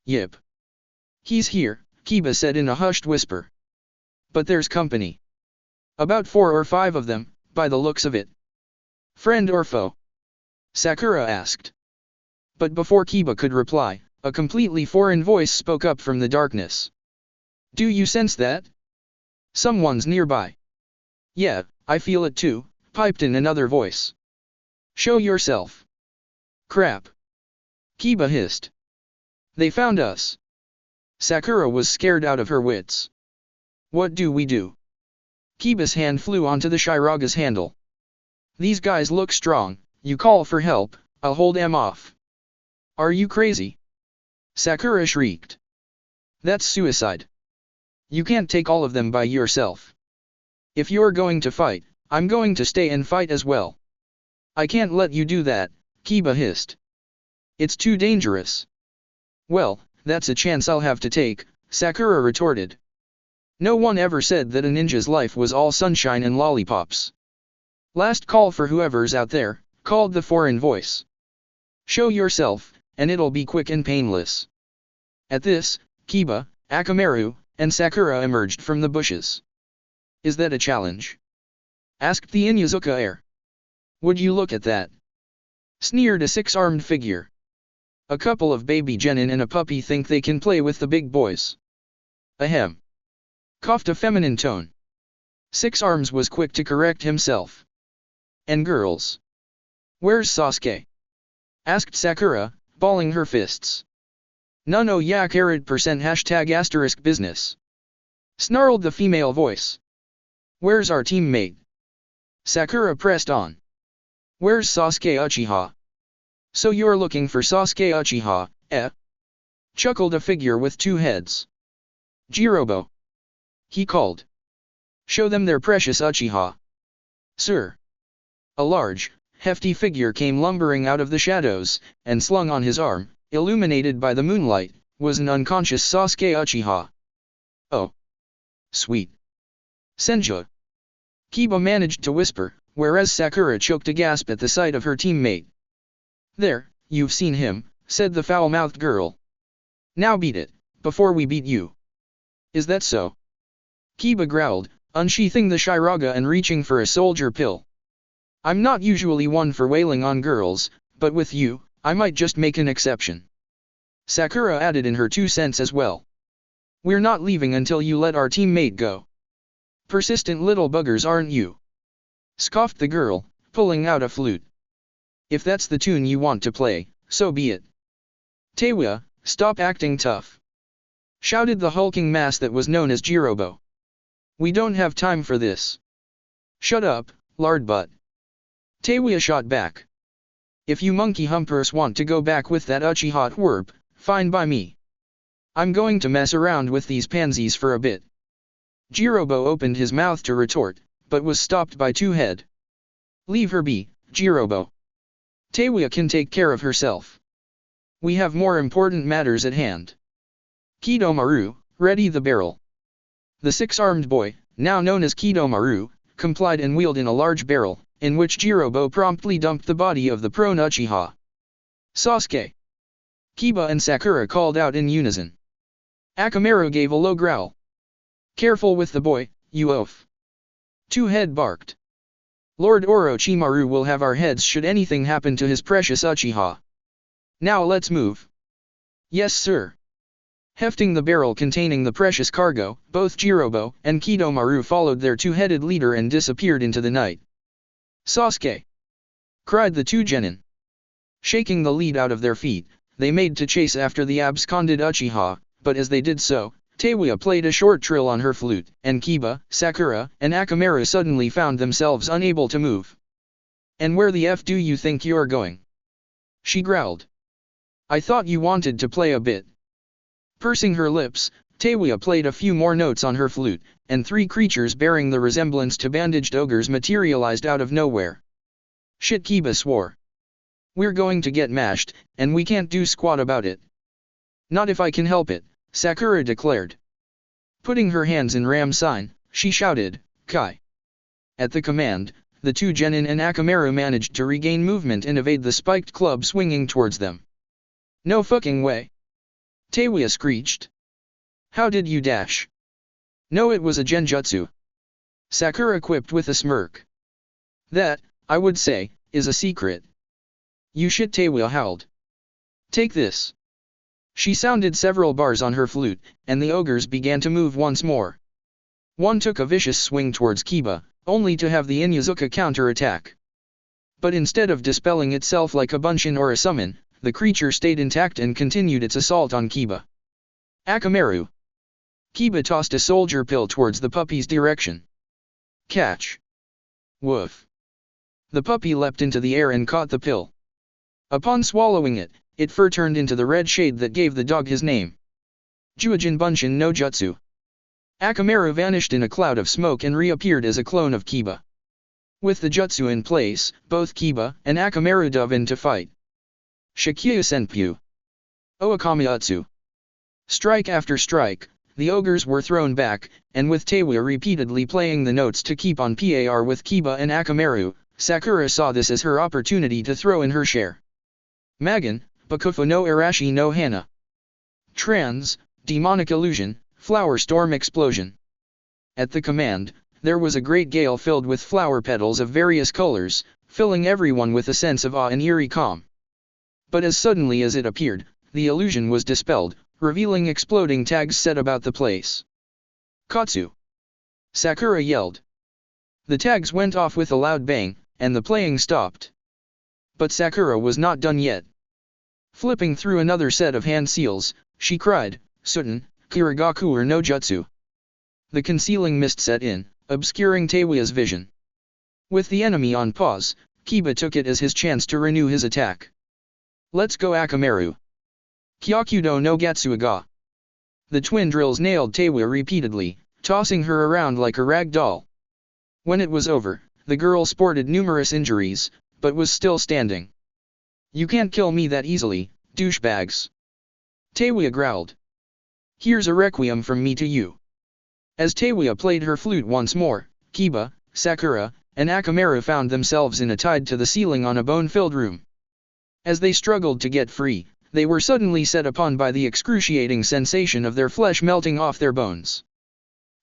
A: Yep. He's here, Kiba said in a hushed whisper. But there's company. About 4 or 5 of them, by the looks of it. Friend or foe? Sakura asked. But before Kiba could reply, a completely foreign voice spoke up from the darkness. Do you sense that? Someone's nearby. Yeah, I feel it too, piped in another voice. Show yourself. Crap. Kiba hissed. They found us. Sakura was scared out of her wits. What do we do? Kiba's hand flew onto the Shiraga's handle. These guys look strong, you call for help, I'll hold them off. Are you crazy? Sakura shrieked. That's suicide. You can't take all of them by yourself. If you're going to fight, I'm going to stay and fight as well. I can't let you do that, Kiba hissed. It's too dangerous. Well, that's a chance I'll have to take, Sakura retorted. No one ever said that a ninja's life was all sunshine and lollipops. Last call for whoever's out there, called the foreign voice. Show yourself, and it'll be quick and painless. At this, Kiba, Akamaru, and Sakura emerged from the bushes. Is that a challenge? Asked the Inuzuka heir. Would you look at that? Sneered a 6-armed figure. A couple of baby genin and a puppy think they can play with the big boys. Ahem. Coughed a feminine tone. 6 Arms was quick to correct himself. And girls? Where's Sasuke? Asked Sakura, balling her fists. None oh yeah %# business. Snarled the female voice. Where's our teammate? Sakura pressed on. Where's Sasuke Uchiha? So you're looking for Sasuke Uchiha, eh? Chuckled a figure with 2 heads. Jirobo. He called. Show them their precious Uchiha. Sir. A large, hefty figure came lumbering out of the shadows, and slung on his arm, illuminated by the moonlight, was an unconscious Sasuke Uchiha. Oh. Sweet. Senju. Kiba managed to whisper, whereas Sakura choked a gasp at the sight of her teammate. "There, you've seen him," said the foul-mouthed girl. "Now beat it, before we beat you." "Is that so?" Kiba growled, unsheathing the Shiraga and reaching for a soldier pill. "I'm not usually one for wailing on girls, but with you, I might just make an exception." Sakura added in her 2 cents as well. "We're not leaving until you let our teammate go. Persistent little buggers, aren't you?" scoffed the girl, pulling out a flute. "If that's the tune you want to play, so be it." "Teiwa, stop acting tough!" shouted the hulking mass that was known as Jirobo. "We don't have time for this." "Shut up, lard butt!" Teiwa shot back. "If you monkey humpers want to go back with that Uchiha twerp, fine by me. I'm going to mess around with these pansies for a bit." Jirobo opened his mouth to retort, but was stopped by Two Head. "Leave her be, Jirobo. Teiwa can take care of herself. We have more important matters at hand." Kidomaru, ready the barrel. The 6-armed boy, now known as Kidomaru, complied and wheeled in a large barrel, in which Jirobo promptly dumped the body of the prone Uchiha. "Sasuke!" Kiba and Sakura called out in unison. Akamaru gave a low growl. "Careful with the boy, you oaf!" Two Head barked. "Lord Orochimaru will have our heads should anything happen to his precious Uchiha. Now let's move." "Yes sir." Hefting the barrel containing the precious cargo, both Jirobo and Kidomaru followed their two-headed leader and disappeared into the night. "Sasuke!" cried the 2 genin. Shaking the lead out of their feet, they made to chase after the absconded Uchiha, but as they did so, Teiwa played a short trill on her flute, and Kiba, Sakura, and Akamaru suddenly found themselves unable to move. "And where the F do you think you're going?" she growled. "I thought you wanted to play a bit." Pursing her lips, Teiwa played a few more notes on her flute, and 3 creatures bearing the resemblance to bandaged ogres materialized out of nowhere. "Shit," Kiba swore. "We're going to get mashed, and we can't do squat about it." "Not if I can help it," Sakura declared. Putting her hands in ram sign, she shouted, "Kai!" At the command, the 2 genin and Akamaru managed to regain movement and evade the spiked club swinging towards them. "No fucking way!" Teiwa screeched. "How did you dash?" "No, it was a genjutsu," Sakura quipped with a smirk. "That, I would say, is a secret." "You shit," Teiwa howled. "Take this." She sounded several bars on her flute, and the ogres began to move once more. One took a vicious swing towards Kiba, only to have the Inuzuka counter-attack. But instead of dispelling itself like a bunshin or a summon, the creature stayed intact and continued its assault on Kiba. "Akamaru!" Kiba tossed a soldier pill towards the puppy's direction. "Catch!" Woof! The puppy leapt into the air and caught the pill. Upon swallowing it, it fur turned into the red shade that gave the dog his name. Juujin Bunshin no Jutsu. Akamaru vanished in a cloud of smoke and reappeared as a clone of Kiba. With the jutsu in place, both Kiba and Akamaru dove in to fight. Shikyu Senpyu. Oakamiatsu. Strike after strike, the ogres were thrown back, and with Teiwa repeatedly playing the notes to keep on par with Kiba and Akamaru, Sakura saw this as her opportunity to throw in her share. Magan, Bakufu no Arashi no Hana. Trans, Demonic Illusion, Flower Storm Explosion. At the command, there was a great gale filled with flower petals of various colors, filling everyone with a sense of awe and eerie calm. But as suddenly as it appeared, the illusion was dispelled, revealing exploding tags set about the place. "Katsu!" Sakura yelled. The tags went off with a loud bang, and the playing stopped. But Sakura was not done yet. Flipping through another set of hand seals, she cried, "Suten, Kiragaku no Jutsu." The concealing mist set in, obscuring Teiwa's vision. With the enemy on pause, Kiba took it as his chance to renew his attack. "Let's go, Akamaru." Kyakudo no Gatsuaga. The twin drills nailed Teiwa repeatedly, tossing her around like a rag doll. When it was over, the girl sported numerous injuries, but was still standing. "You can't kill me that easily, douchebags," Teiwa growled. "Here's a requiem from me to you." As Teiwa played her flute once more, Kiba, Sakura, and Akamaru found themselves in a tied to the ceiling on a bone-filled room. As they struggled to get free, they were suddenly set upon by the excruciating sensation of their flesh melting off their bones.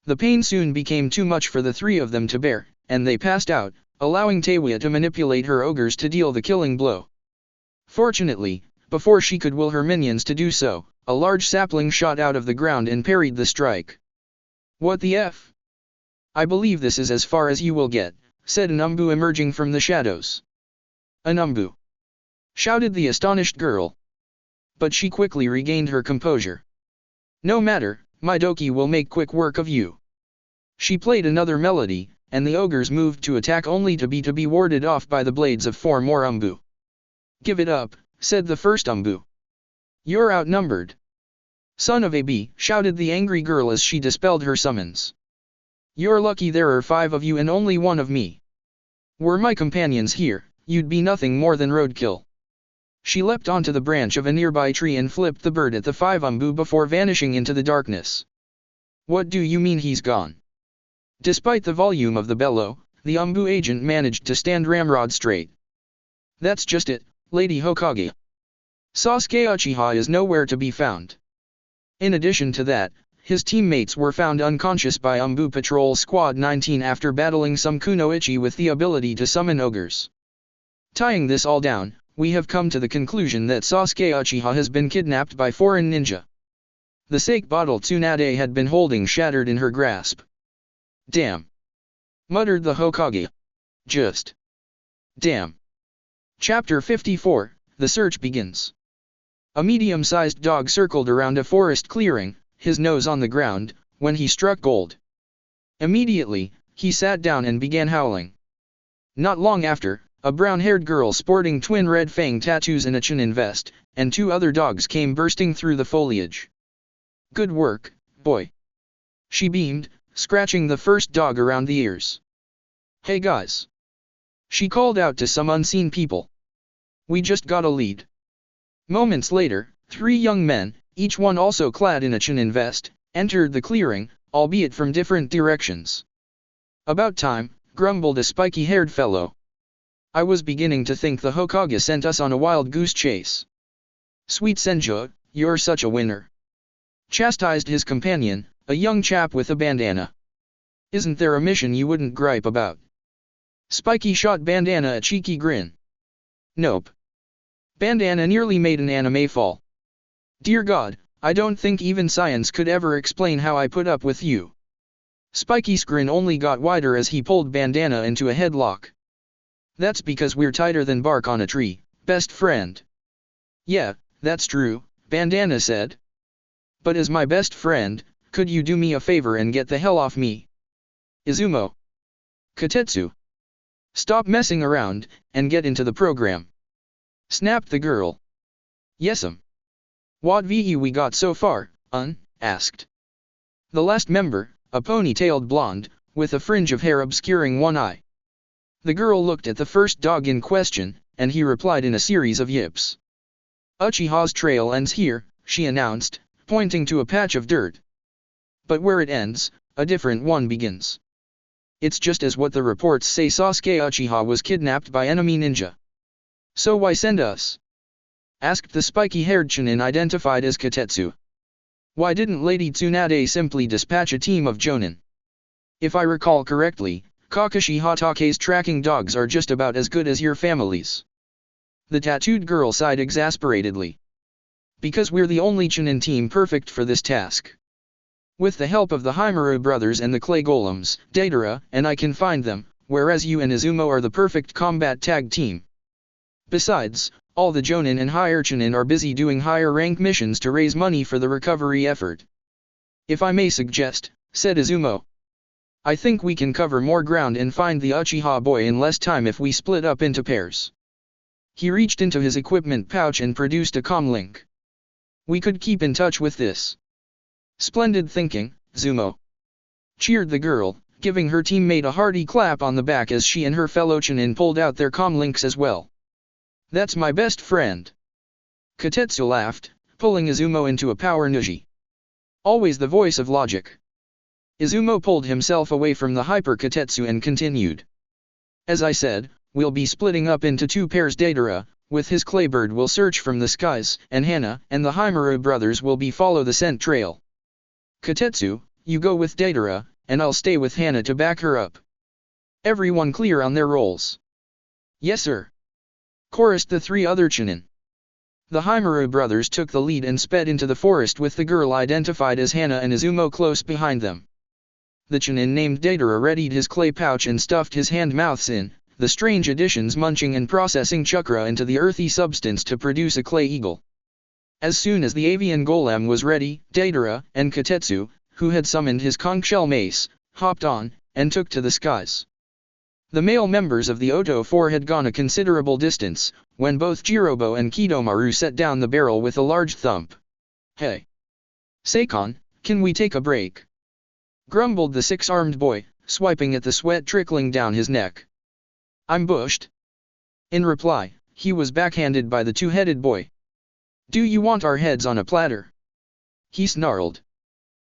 A: The pain soon became too much for the three of them to bear, and they passed out, allowing Teiwa to manipulate her ogres to deal the killing blow. Fortunately, before she could will her minions to do so, a large sapling shot out of the ground and parried the strike. "What the F? I believe this is as far as you will get," said Anbu emerging from the shadows. "Anbu!" shouted the astonished girl. But she quickly regained her composure. "No matter, my Doki will make quick work of you." She played another melody, and the ogres moved to attack only to be warded off by the blades of 4 more Anbu. "Give it up," said the first Anbu. "You're outnumbered." "Son of a bee," shouted the angry girl as she dispelled her summons. "You're lucky there are 5 of you and only 1 of me. Were my companions here, you'd be nothing more than roadkill." She leapt onto the branch of a nearby tree and flipped the bird at the 5 Anbu before vanishing into the darkness. "What do you mean he's gone?" Despite the volume of the bellow, the Anbu agent managed to stand ramrod straight. "That's just it, Lady Hokage. Sasuke Uchiha is nowhere to be found. In addition to that, his teammates were found unconscious by Anbu Patrol Squad 19 after battling some Kunoichi with the ability to summon ogres. Tying this all down, we have come to the conclusion that Sasuke Uchiha has been kidnapped by foreign ninja." The sake bottle Tsunade had been holding shattered in her grasp. "Damn!" muttered the Hokage. "Just damn." Chapter 54, The Search Begins. A medium-sized dog circled around a forest clearing, his nose on the ground, when he struck gold. Immediately, he sat down and began howling. Not long after, a brown-haired girl sporting twin red fang tattoos and a chinin vest, and 2 other dogs came bursting through the foliage. "Good work, boy." She beamed, scratching the first dog around the ears. "Hey guys." She called out to some unseen people. "We just got a lead." Moments later, 3 young men, each one also clad in a chinin vest, entered the clearing, albeit from different directions. "About time," grumbled a spiky-haired fellow. "I was beginning to think the Hokage sent us on a wild goose chase." "Sweet Senjo, you're such a winner," chastised his companion, a young chap with a bandana. "Isn't there a mission you wouldn't gripe about?" Spiky shot Bandana a cheeky grin. "Nope." Bandana nearly made an anime fall. "Dear God, I don't think even science could ever explain how I put up with you." Spiky's grin only got wider as he pulled Bandana into a headlock. "That's because we're tighter than bark on a tree, best friend." "Yeah, that's true," Bandana said. "But as my best friend, could you do me a favor and get the hell off me?" "Izumo. Katetsu. Stop messing around, and get into the program," snapped the girl. "Yes'm. What VE we got so far?" asked the last member, a ponytailed blonde, with a fringe of hair obscuring one eye. The girl looked at the first dog in question, and he replied in a series of yips. "Uchiha's trail ends here," she announced, pointing to a patch of dirt. "But where it ends, a different one begins. It's just as what the reports say. Sasuke Uchiha was kidnapped by enemy ninja." "So why send us?" asked the spiky-haired Chunin identified as Katetsu. "Why didn't Lady Tsunade simply dispatch a team of jonin? If I recall correctly, Kakashi Hatake's tracking dogs are just about as good as your family's." The tattooed girl sighed exasperatedly. "Because we're the only Chunin team perfect for this task. With the help of the Himaru brothers and the clay golems, Deidara and I can find them, whereas you and Izumo are the perfect combat tag team. Besides, all the jonin and higher Chunin are busy doing higher rank missions to raise money for the recovery effort." "If I may suggest," said Izumo, "I think we can cover more ground and find the Uchiha boy in less time if we split up into pairs." He reached into his equipment pouch and produced a comlink. "We could keep in touch with this." "Splendid thinking, Zumo," cheered the girl, giving her teammate a hearty clap on the back as she and her fellow Chunin pulled out their comlinks as well. "That's my best friend." Katetsu laughed, pulling Izumo into a power nuji. Always the voice of logic. Izumo pulled himself away from the hyper Katetsu and continued. As I said, we'll be splitting up into 2 pairs. Deidara, with his Claybird, will search from the skies, and Hana and the Himaru brothers will be follow the scent trail. Katetsu, you go with Deidara, and I'll stay with Hana to back her up. Everyone clear on their roles? Yes sir. Chorused the 3 other Chunin. The Himaru brothers took the lead and sped into the forest with the girl identified as Hana and Izumo close behind them. The Chunin named Deidara readied his clay pouch and stuffed his hand-mouths in, the strange additions munching and processing chakra into the earthy substance to produce a clay eagle. As soon as the avian golem was ready, Deidara and Katetsu, who had summoned his conch shell mace, hopped on, and took to the skies. The male members of the Otto 4 had gone a considerable distance, when both Jirobo and Kidomaru set down the barrel with a large thump. Hey! Seikon, can we take a break? Grumbled the 6-armed boy, swiping at the sweat trickling down his neck. I'm bushed. In reply, he was backhanded by the 2-headed boy. Do you want our heads on a platter? He snarled.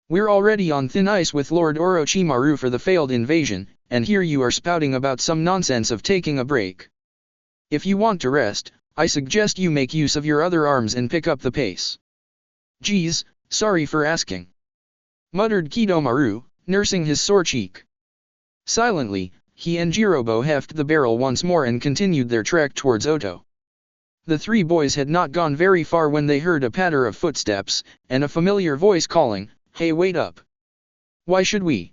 A: We're already on thin ice with Lord Orochimaru for the failed invasion, and here you are spouting about some nonsense of taking a break. If you want to rest, I suggest you make use of your other arms and pick up the pace. Geez, sorry for asking. Muttered Kidomaru, nursing his sore cheek. Silently, he and Jirobo heft the barrel once more and continued their trek towards Otto. The 3 boys had not gone very far when they heard a patter of footsteps, and a familiar voice calling, "Hey, wait up! Why should we?"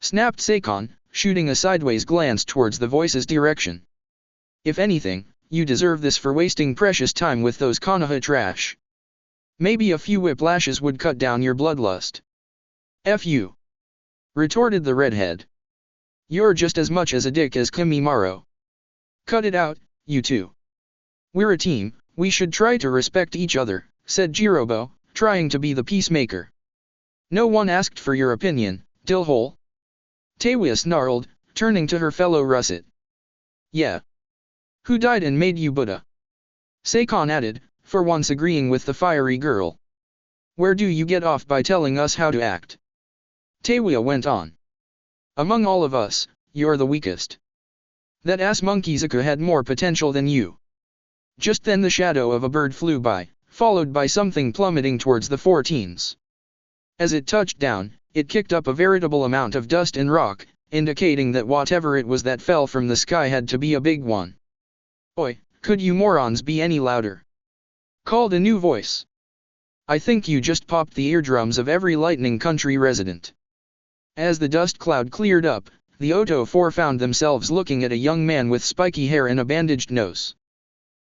A: Snapped Seikon, shooting a sideways glance towards the voice's direction. If anything, you deserve this for wasting precious time with those Konoha trash. Maybe a few whiplashes would cut down your bloodlust. F you! Retorted the redhead. You're just as much as a dick as Kimimaro. Cut it out, you two. We're a team, we should try to respect each other, said Jirobo, trying to be the peacemaker. No one asked for your opinion, Dillhole. Teiwa snarled, turning to her fellow russet. Yeah. Who died and made you Buddha? Seikon added, for once agreeing with the fiery girl. Where do you get off by telling us how to act? Teiwa went on. Among all of us, you're the weakest. That ass monkey Inuzuka had more potential than you. Just then the shadow of a bird flew by, followed by something plummeting towards the 4 teens. As it touched down, it kicked up a veritable amount of dust and rock, indicating that whatever it was that fell from the sky had to be a big one. Oi, could you morons be any louder? Called a new voice. I think you just popped the eardrums of every Lightning Country resident. As the dust cloud cleared up, the Otto 4 found themselves looking at a young man with spiky hair and a bandaged nose.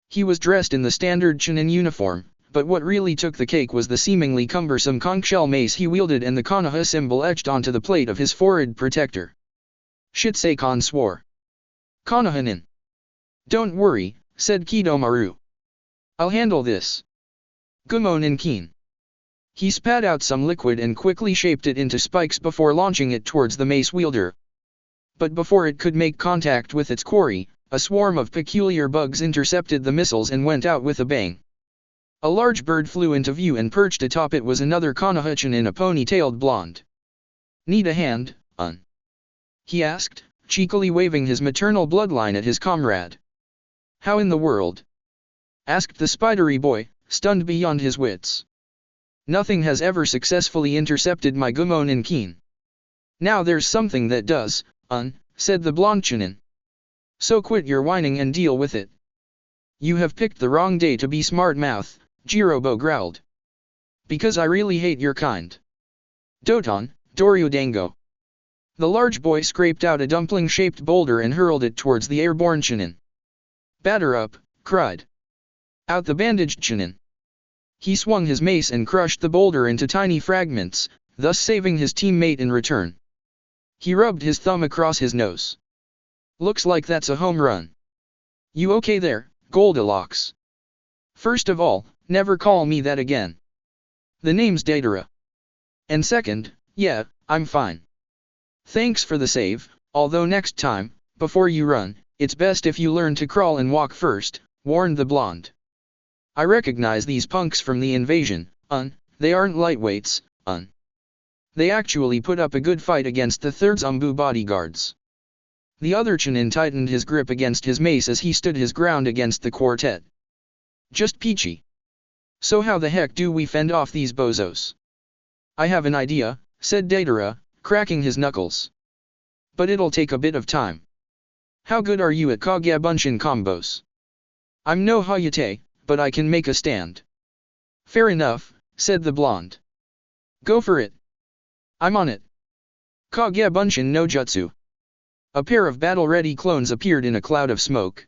A: He was dressed in the standard Chunin uniform, but what really took the cake was the seemingly cumbersome conch shell mace he wielded and the Konoha symbol etched onto the plate of his forehead protector. Shit, Seikon swore. Konohanin. Don't worry, said Kidomaru. I'll handle this. Gumonin Keen. He spat out some liquid and quickly shaped it into spikes before launching it towards the mace wielder. But before it could make contact with its quarry, a swarm of peculiar bugs intercepted the missiles and went out with a bang. A large bird flew into view and perched atop it was another Konoha in a pony-tailed blonde. Need a hand, Un? He asked, cheekily waving his maternal bloodline at his comrade. How in the world? Asked the spidery boy, stunned beyond his wits. Nothing has ever successfully intercepted my Gumonin Keen. Now there's something that does, Un, said the blonde Chunin. So quit your whining and deal with it. You have picked the wrong day to be smart-mouth, Jirobo growled. Because I really hate your kind. Doton, Doryudango. The large boy scraped out a dumpling-shaped boulder and hurled it towards the airborne Chunin. Batter up, cried out the bandaged Chunin. He swung his mace and crushed the boulder into tiny fragments, thus saving his teammate in return. He rubbed his thumb across his nose. Looks like that's a home run. You okay there, Goldilocks? First of all, never call me that again. The name's Deidara. And second, yeah, I'm fine. Thanks for the save, although next time, before you run, it's best if you learn to crawl and walk first, warned the blonde. I recognize these punks from the invasion, Un, they aren't lightweights, Un. They actually put up a good fight against the 3rd Anbu bodyguards. The other Chunin tightened his grip against his mace as he stood his ground against the quartet. Just peachy. So how the heck do we fend off these bozos? I have an idea, said Deidara, cracking his knuckles. But it'll take a bit of time. How good are you at Kagebunshin combos? I'm no Hayate, but I can make a stand. Fair enough, said the blonde. Go for it. I'm on it. Kagebunshin no Jutsu. A pair of battle-ready clones appeared in a cloud of smoke.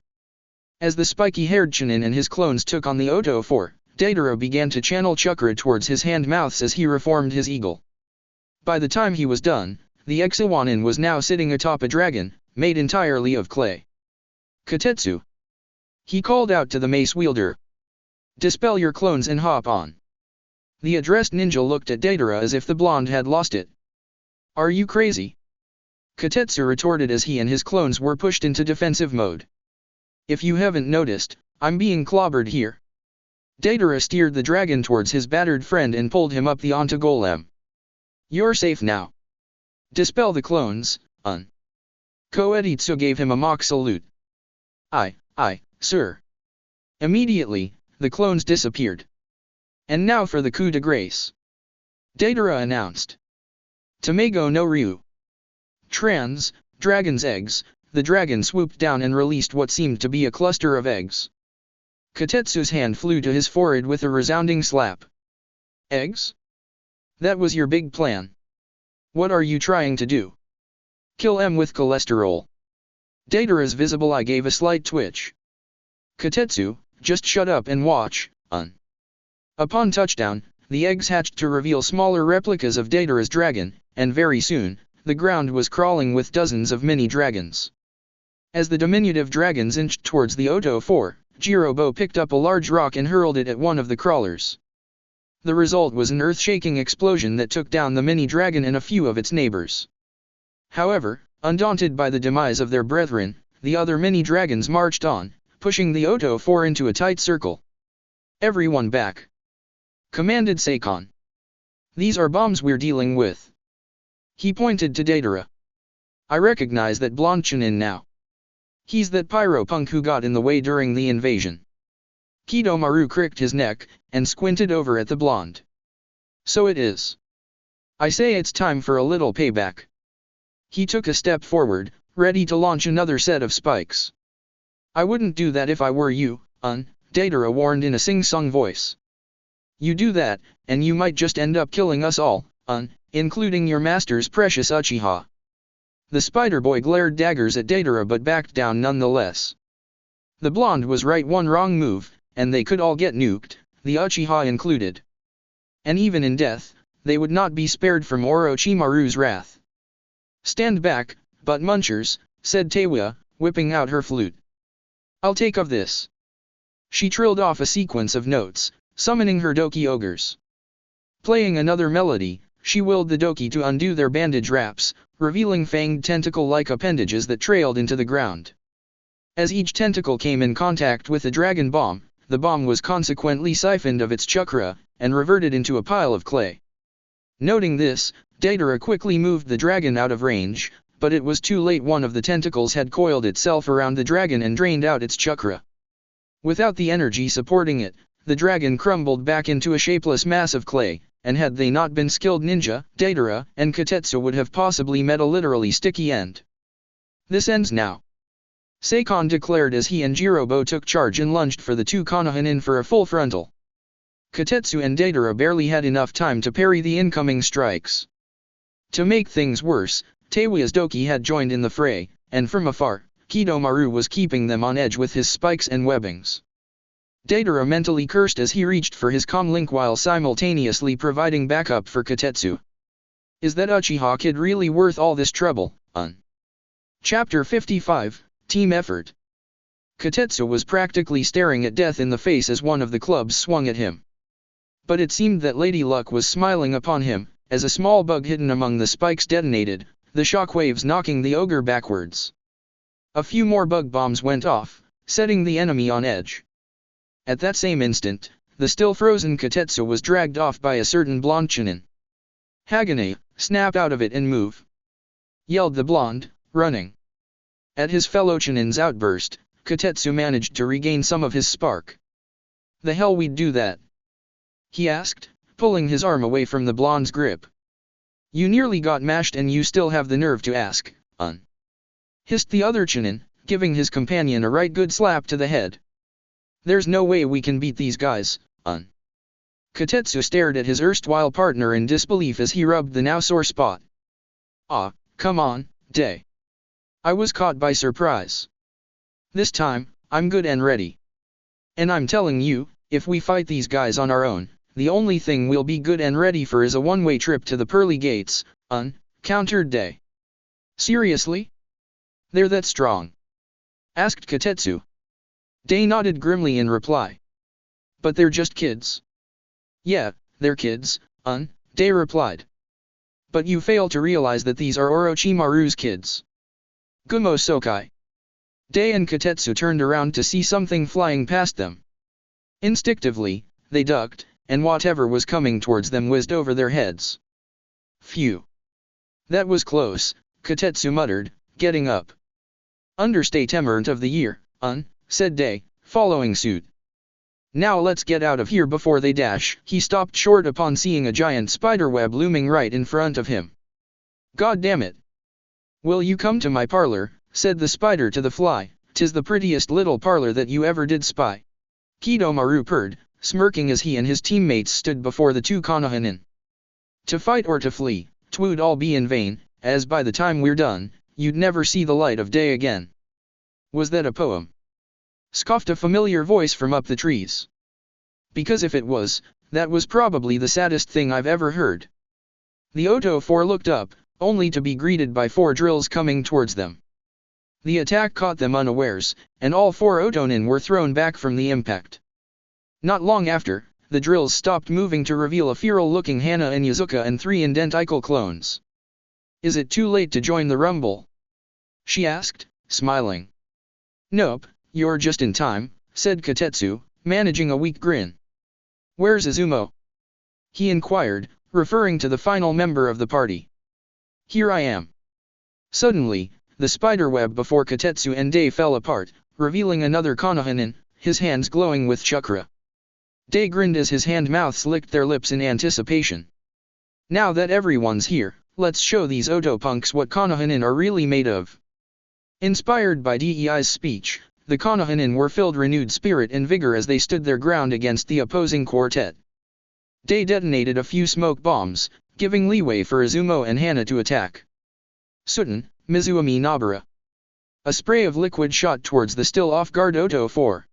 A: As the spiky-haired Chunin and his clones took on the Otto 4, Deidara began to channel chakra towards his hand-mouths as he reformed his eagle. By the time he was done, the Exiwanin was now sitting atop a dragon, made entirely of clay. Katetsu. He called out to the mace wielder. Dispel your clones and hop on. The addressed ninja looked at Deidara as if the blonde had lost it. Are you crazy? Katetsu retorted as he and his clones were pushed into defensive mode. If you haven't noticed, I'm being clobbered here. Deidara steered the dragon towards his battered friend and pulled him up the onto golem. You're safe now. Dispel the clones, Koetitsu gave him a mock salute. Aye, sir. Immediately, the clones disappeared. And now for the coup de grace. Deidara announced. Tamago no Ryu. Dragon's eggs. The dragon swooped down and released what seemed to be a cluster of eggs. Katetsu's hand flew to his forehead with a resounding slap. Eggs? That was your big plan. What are you trying to do? Kill M with cholesterol. Deidara's visible eye gave a slight twitch. Katetsu, just shut up and watch, Upon touchdown, the eggs hatched to reveal smaller replicas of Deidara's dragon, and very soon, the ground was crawling with dozens of mini-dragons. As the diminutive dragons inched towards the Otto 4, Jirobo picked up a large rock and hurled it at one of the crawlers. The result was an earth-shaking explosion that took down the mini-dragon and a few of its neighbors. However, undaunted by the demise of their brethren, the other mini-dragons marched on, pushing the Otto 4 into a tight circle. Everyone back! Commanded Seikon. These are bombs we're dealing with. He pointed to Deidara. I recognize that blonde Chunin now. He's that pyro punk who got in the way during the invasion. Kidomaru cricked his neck, and squinted over at the blonde. So it is. I say it's time for a little payback. He took a step forward, ready to launch another set of spikes. I wouldn't do that if I were you, Deidara warned in a sing-song voice. You do that, and you might just end up killing us all, including your master's precious Uchiha. The Spider Boy glared daggers at Deidara but backed down nonetheless. The blonde was right, one wrong move, and they could all get nuked, the Uchiha included. And even in death, they would not be spared from Orochimaru's wrath. Stand back, butt munchers, said Teiwa, whipping out her flute. I'll take of this. She trilled off a sequence of notes, summoning her Doki ogres. Playing another melody, she willed the Doki to undo their bandage wraps, revealing fanged tentacle-like appendages that trailed into the ground. As each tentacle came in contact with the dragon bomb, the bomb was consequently siphoned of its chakra, and reverted into a pile of clay. Noting this, Deidara quickly moved the dragon out of range, but it was too late. One of the tentacles had coiled itself around the dragon and drained out its chakra. Without the energy supporting it, the dragon crumbled back into a shapeless mass of clay, and had they not been skilled ninja, Deidara and Katetsu would have possibly met a literally sticky end. This ends now. Seikon declared as he and Jirobo took charge and lunged for the two Konoha in for a full frontal. Katetsu and Deidara barely had enough time to parry the incoming strikes. To make things worse, Teiwa's Doki had joined in the fray, and from afar, Kidomaru was keeping them on edge with his spikes and webbings. Deidara mentally cursed as he reached for his comlink while simultaneously providing backup for Katetsu. Is that Uchiha kid really worth all this trouble? Chapter 55, Team Effort. Katetsu was practically staring at death in the face as one of the clubs swung at him. But it seemed that Lady Luck was smiling upon him, as a small bug hidden among the spikes detonated, the shockwaves knocking the ogre backwards. A few more bug bombs went off, setting the enemy on edge. At that same instant, the still frozen Katetsu was dragged off by a certain blonde Chunin. Hagane, snap out of it and move! Yelled the blonde, running. At his fellow Chunin's outburst, Katetsu managed to regain some of his spark. "The hell we'd do that?" he asked, pulling his arm away from the blonde's grip. "You nearly got mashed and you still have the nerve to ask, hissed the other Chunin, giving his companion a right good slap to the head. "There's no way we can beat these guys, Katetsu stared at his erstwhile partner in disbelief as he rubbed the now sore spot. "Ah, come on, Day. I was caught by surprise. This time, I'm good and ready. And I'm telling you, if we fight these guys on our own, the only thing we'll be good and ready for is a one-way trip to the pearly gates, countered Day. "Seriously? They're that strong?" asked Katetsu. Day nodded grimly in reply. "But they're just kids." "Yeah, they're kids, Day replied. "But you fail to realize that these are Orochimaru's kids." "Gumo Sokai." Day and Katetsu turned around to see something flying past them. Instinctively, they ducked, and whatever was coming towards them whizzed over their heads. "Phew. That was close," Katetsu muttered, getting up. "Understatement of the year, said Day, following suit. "Now let's get out of here before they dash." He stopped short upon seeing a giant spiderweb looming right in front of him. "God damn it. Will you come to my parlor?" said the spider to the fly. "'Tis the prettiest little parlor that you ever did spy." Kidomaru purred, smirking as he and his teammates stood before the two Konohinin. "To fight or to flee, 'twould all be in vain, as by the time we're done, you'd never see the light of day again." "Was that a poem?" scoffed a familiar voice from up the trees. "Because if it was, that was probably the saddest thing I've ever heard." The Otto 4 looked up, only to be greeted by 4 drills coming towards them. The attack caught them unawares, and all 4 Otonin were thrown back from the impact. Not long after, the drills stopped moving to reveal a feral-looking Hana and Inuzuka and 3 identical clones. "Is it too late to join the rumble?" she asked, smiling. "Nope, you're just in time," said Katetsu, managing a weak grin. "Where's Izumo?" he inquired, referring to the final member of the party. "Here I am." Suddenly, the spiderweb before Katetsu and Day fell apart, revealing another Konohinin, his hands glowing with chakra. Day grinned as his hand-mouths licked their lips in anticipation. "Now that everyone's here, let's show these Otto punks what Konohinin are really made of." Inspired by Dei's speech, the Konohinin were filled renewed spirit and vigor as they stood their ground against the opposing quartet. Day detonated a few smoke bombs, giving leeway for Izumo and Hana to attack. Sutton, Mizuami Nabara. A spray of liquid shot towards the still off-guard Otto 4.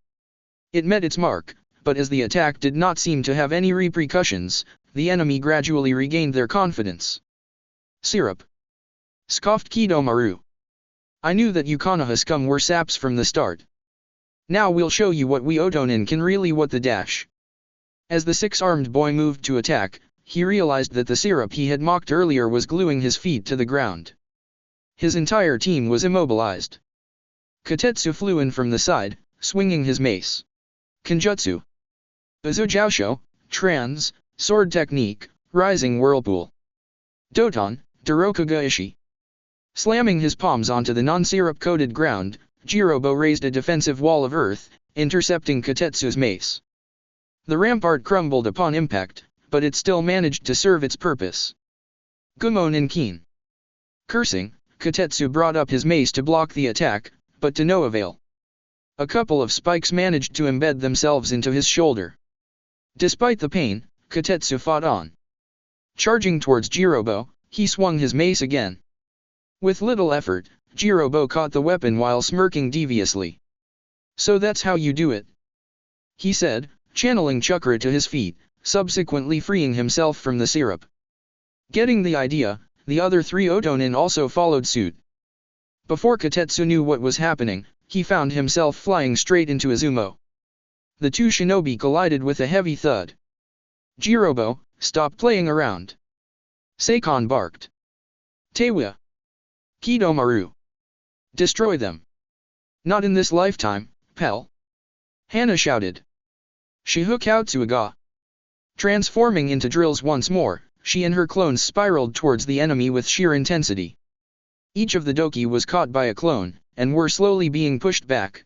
A: It met its mark, but as the attack did not seem to have any repercussions, the enemy gradually regained their confidence. "Syrup," scoffed Kidomaru. "I knew that you Konoha scum were saps from the start. Now we'll show you what we Otonin can really what the dash." As the 6-armed boy moved to attack, he realized that the syrup he had mocked earlier was gluing his feet to the ground. His entire team was immobilized. Katetsu flew in from the side, swinging his mace. Kenjutsu. Uzujousho, Trans, Sword Technique, Rising Whirlpool. Doton, Darokuga Ishi. Slamming his palms onto the non-syrup-coated ground, Jirobo raised a defensive wall of earth, intercepting Katetsu's mace. The rampart crumbled upon impact, but it still managed to serve its purpose. Gumo Ninkin. Cursing, Katetsu brought up his mace to block the attack, but to no avail. A couple of spikes managed to embed themselves into his shoulder. Despite the pain, Katetsu fought on. Charging towards Jirobo, he swung his mace again. With little effort, Jirobo caught the weapon while smirking deviously. "So that's how you do it," he said, channeling chakra to his feet, subsequently freeing himself from the syrup. Getting the idea, the other 3 Otonin also followed suit. Before Katetsu knew what was happening, he found himself flying straight into Izumo. The 2 shinobi collided with a heavy thud. "Jirobo, stop playing around!" Seikon barked. "Tewa! Kidomaru! Destroy them!" "Not in this lifetime, pal!" Hana shouted. Shihokautsuga. Transforming into drills once more, she and her clones spiraled towards the enemy with sheer intensity. Each of the Doki was caught by a clone, and were slowly being pushed back.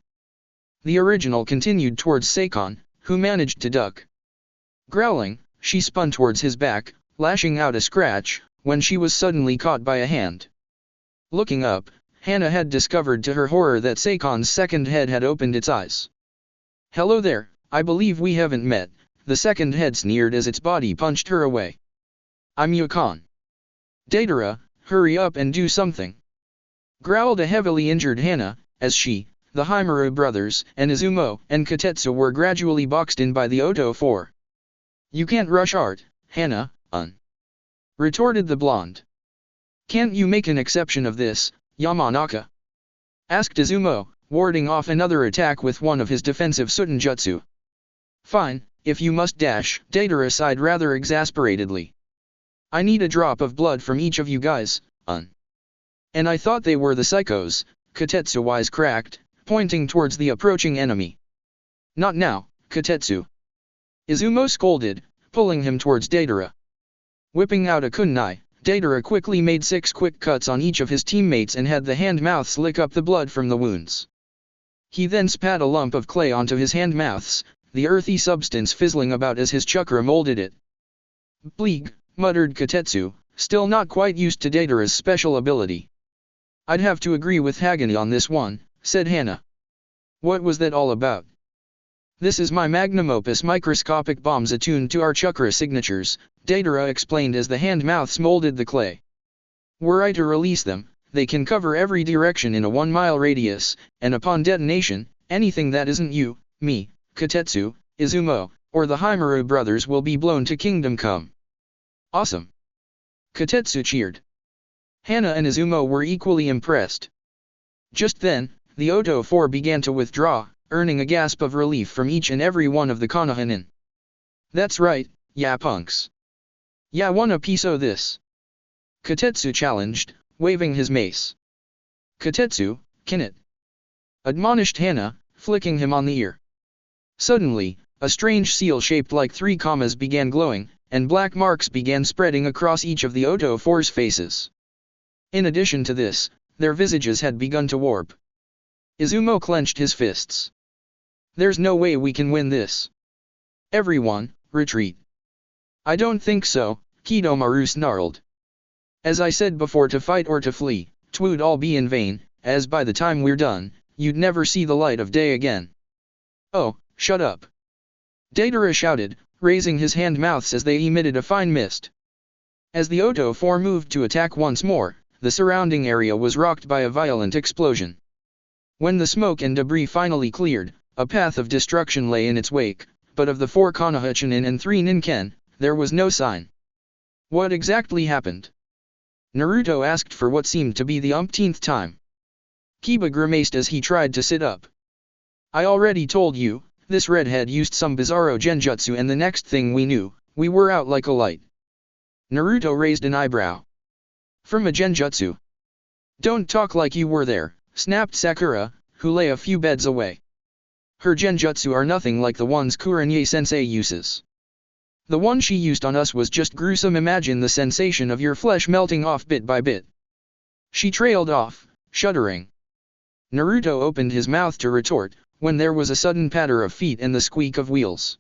A: The original continued towards Seikon, who managed to duck. Growling, she spun towards his back, lashing out a scratch, when she was suddenly caught by a hand. Looking up, Hana had discovered to her horror that Seikon's second head had opened its eyes. "Hello there, I believe we haven't met," the second head sneered as its body punched her away. "I'm Yukon." "Deidara, hurry up and do something," growled a heavily injured Hana, as she, the Himuro brothers, and Izumo and Kotetsu were gradually boxed in by the Otto 4. "You can't rush art, Hana, retorted the blonde. "Can't you make an exception of this, Yamanaka?" asked Izumo, warding off another attack with one of his defensive Sutenjutsu. "Fine, if you must dash," Deidara sighed rather exasperatedly. "I need a drop of blood from each of you guys, And I thought they were the psychos," Kotetsu wisecracked, pointing towards the approaching enemy. "Not now, Kotetsu," Izumo scolded, pulling him towards Deidara. Whipping out a kunai, Deidara quickly made 6 quick cuts on each of his teammates and had the hand-mouths lick up the blood from the wounds. He then spat a lump of clay onto his hand-mouths, the earthy substance fizzling about as his chakra molded it. "Bleeg," muttered Kotetsu, still not quite used to Deidara's special ability. "I'd have to agree with Hagani on this one," said Hana. "What was that all about?" "This is my magnum opus microscopic bombs attuned to our chakra signatures," Deidara explained as the hand-mouths molded the clay. "Were I to release them, they can cover every direction in a 1-mile radius, and upon detonation, anything that isn't you, me, Kotetsu, Izumo, or the Himuro brothers will be blown to Kingdom Come." "Awesome!" Kotetsu cheered. Hana and Izumo were equally impressed. Just then, the Otto 4 began to withdraw, earning a gasp of relief from each and every one of the Konohanin. "That's right, ya punks. Ya wanna piece o' this?" Kotetsu challenged, waving his mace. "Kotetsu, can it?" admonished Hana, flicking him on the ear. Suddenly, a strange seal shaped like 3 commas began glowing, and black marks began spreading across each of the Otto 4's faces. In addition to this, their visages had begun to warp. Izumo clenched his fists. "There's no way we can win this. Everyone, retreat." "I don't think so," Kidomaru snarled. "As I said before, to fight or to flee, 'twould all be in vain, as by the time we're done, you'd never see the light of day again." "Oh, shut up!" Deidara shouted, raising his hand-mouths as they emitted a fine mist. As the Otto 4 moved to attack once more, the surrounding area was rocked by a violent explosion. When the smoke and debris finally cleared, a path of destruction lay in its wake, but of the 4 Konoha Chunin and 3 Ninken, there was no sign. What exactly happened? Naruto asked for what seemed to be the umpteenth time. Kiba grimaced as he tried to sit up. "I already told you, this redhead used some bizarro genjutsu, and the next thing we knew, we were out like a light." Naruto raised an eyebrow. "From a genjutsu?" "Don't talk like you were there," snapped Sakura, who lay a few beds away. "Her genjutsu are nothing like the ones Kurenye-sensei uses. The one she used on us was just gruesome. Imagine the sensation of your flesh melting off bit by bit." She trailed off, shuddering. Naruto opened his mouth to retort, when there was a sudden patter of feet and the squeak of wheels.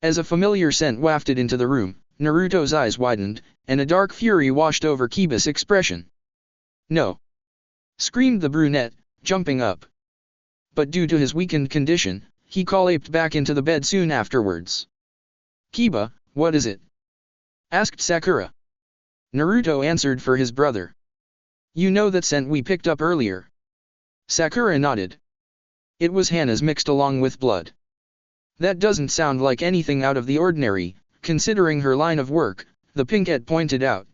A: As a familiar scent wafted into the room, Naruto's eyes widened, and a dark fury washed over Kiba's expression. "No!" screamed the brunette, jumping up. But due to his weakened condition, he collapsed back into the bed soon afterwards. "Kiba, what is it?" asked Sakura. Naruto answered for his brother. "You know that scent we picked up earlier?" Sakura nodded. "It was Hana's mixed along with blood." "That doesn't sound like anything out of the ordinary, considering her line of work," the pinkette pointed out.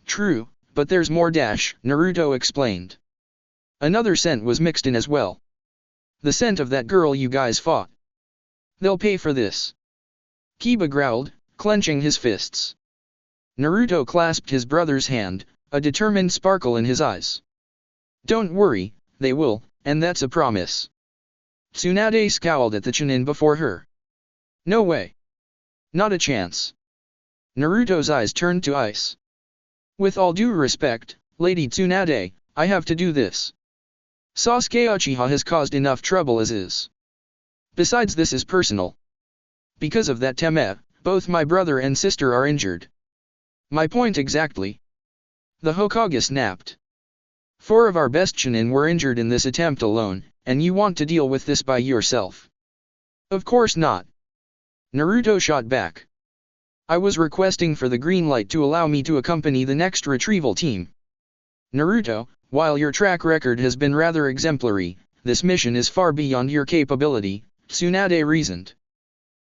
A: "True, but there's more dash," Naruto explained. "Another scent was mixed in as well. The scent of that girl you guys fought. They'll pay for this." Kiba growled, clenching his fists. Naruto clasped his brother's hand, a determined sparkle in his eyes. "Don't worry, they will, and that's a promise." Tsunade scowled at the Chunin before her. "No way. Not a chance." Naruto's eyes turned to ice. "With all due respect, Lady Tsunade, I have to do this." Sasuke Uchiha has caused enough trouble as is. Besides, this is personal. Because of that Teme, both my brother and sister are injured. My point exactly. The Hokage snapped. 4 of our best Chunin were injured in this attempt alone, and you want to deal with this by yourself? Of course not. Naruto shot back. I was requesting for the green light to allow me to accompany the next retrieval team. Naruto, while your track record has been rather exemplary, this mission is far beyond your capability, Tsunade reasoned.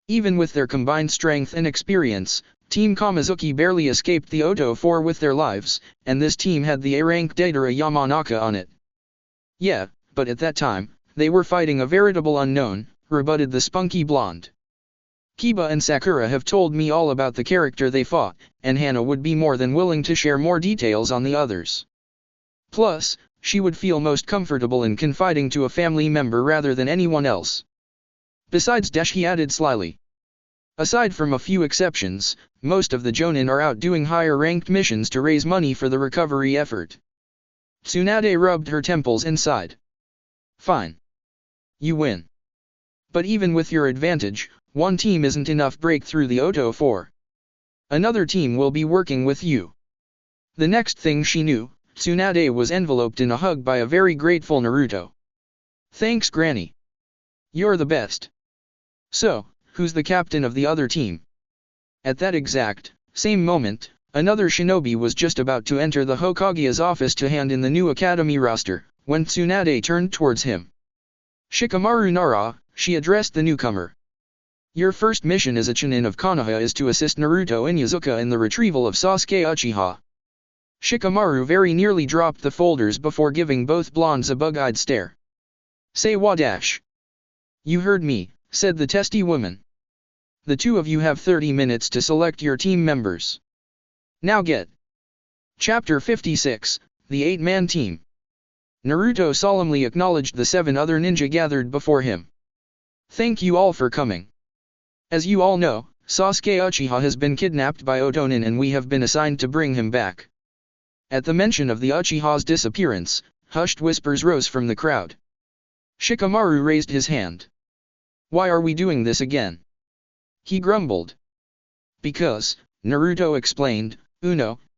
A: Even with their combined strength and experience, Team Kamizuki barely escaped the Otto 4 with their lives, and this team had the A-rank Deidara Yamanaka on it. Yeah, but at that time, they were fighting a veritable unknown, rebutted the spunky blonde. Kiba and Sakura have told me all about the character they fought, and Hana would be more than willing to share more details on the others. Plus, she would feel most comfortable in confiding to a family member rather than anyone else. Besides, he added slyly. Aside from a few exceptions, most of the Jonin are out doing higher-ranked missions to raise money for the recovery effort. Tsunade rubbed her temples and sighed. Fine. You win. But even with your advantage, one team isn't enough break through the Otto 4. Another team will be working with you. The next thing she knew, Tsunade was enveloped in a hug by a very grateful Naruto. Thanks, Granny. You're the best. So, who's the captain of the other team? At that exact same moment, another shinobi was just about to enter the Hokage's office to hand in the new academy roster, when Tsunade turned towards him. Shikamaru Nara, she addressed the newcomer. Your first mission as a Chunin of Konoha is to assist Naruto Inuzuka in the retrieval of Sasuke Uchiha. Shikamaru very nearly dropped the folders before giving both blondes a bug-eyed stare. Say what dash? You heard me, said the testy woman. The two of you have 30 minutes to select your team members. Now get. Chapter 56, The 8-Man Team. Naruto solemnly acknowledged the 7 other ninja gathered before him. Thank you all for coming. As you all know, Sasuke Uchiha has been kidnapped by Otonin and we have been assigned to bring him back. At the mention of the Uchiha's disappearance, hushed whispers rose from the crowd. Shikamaru raised his hand. Why are we doing this again? He grumbled. Because, Naruto explained,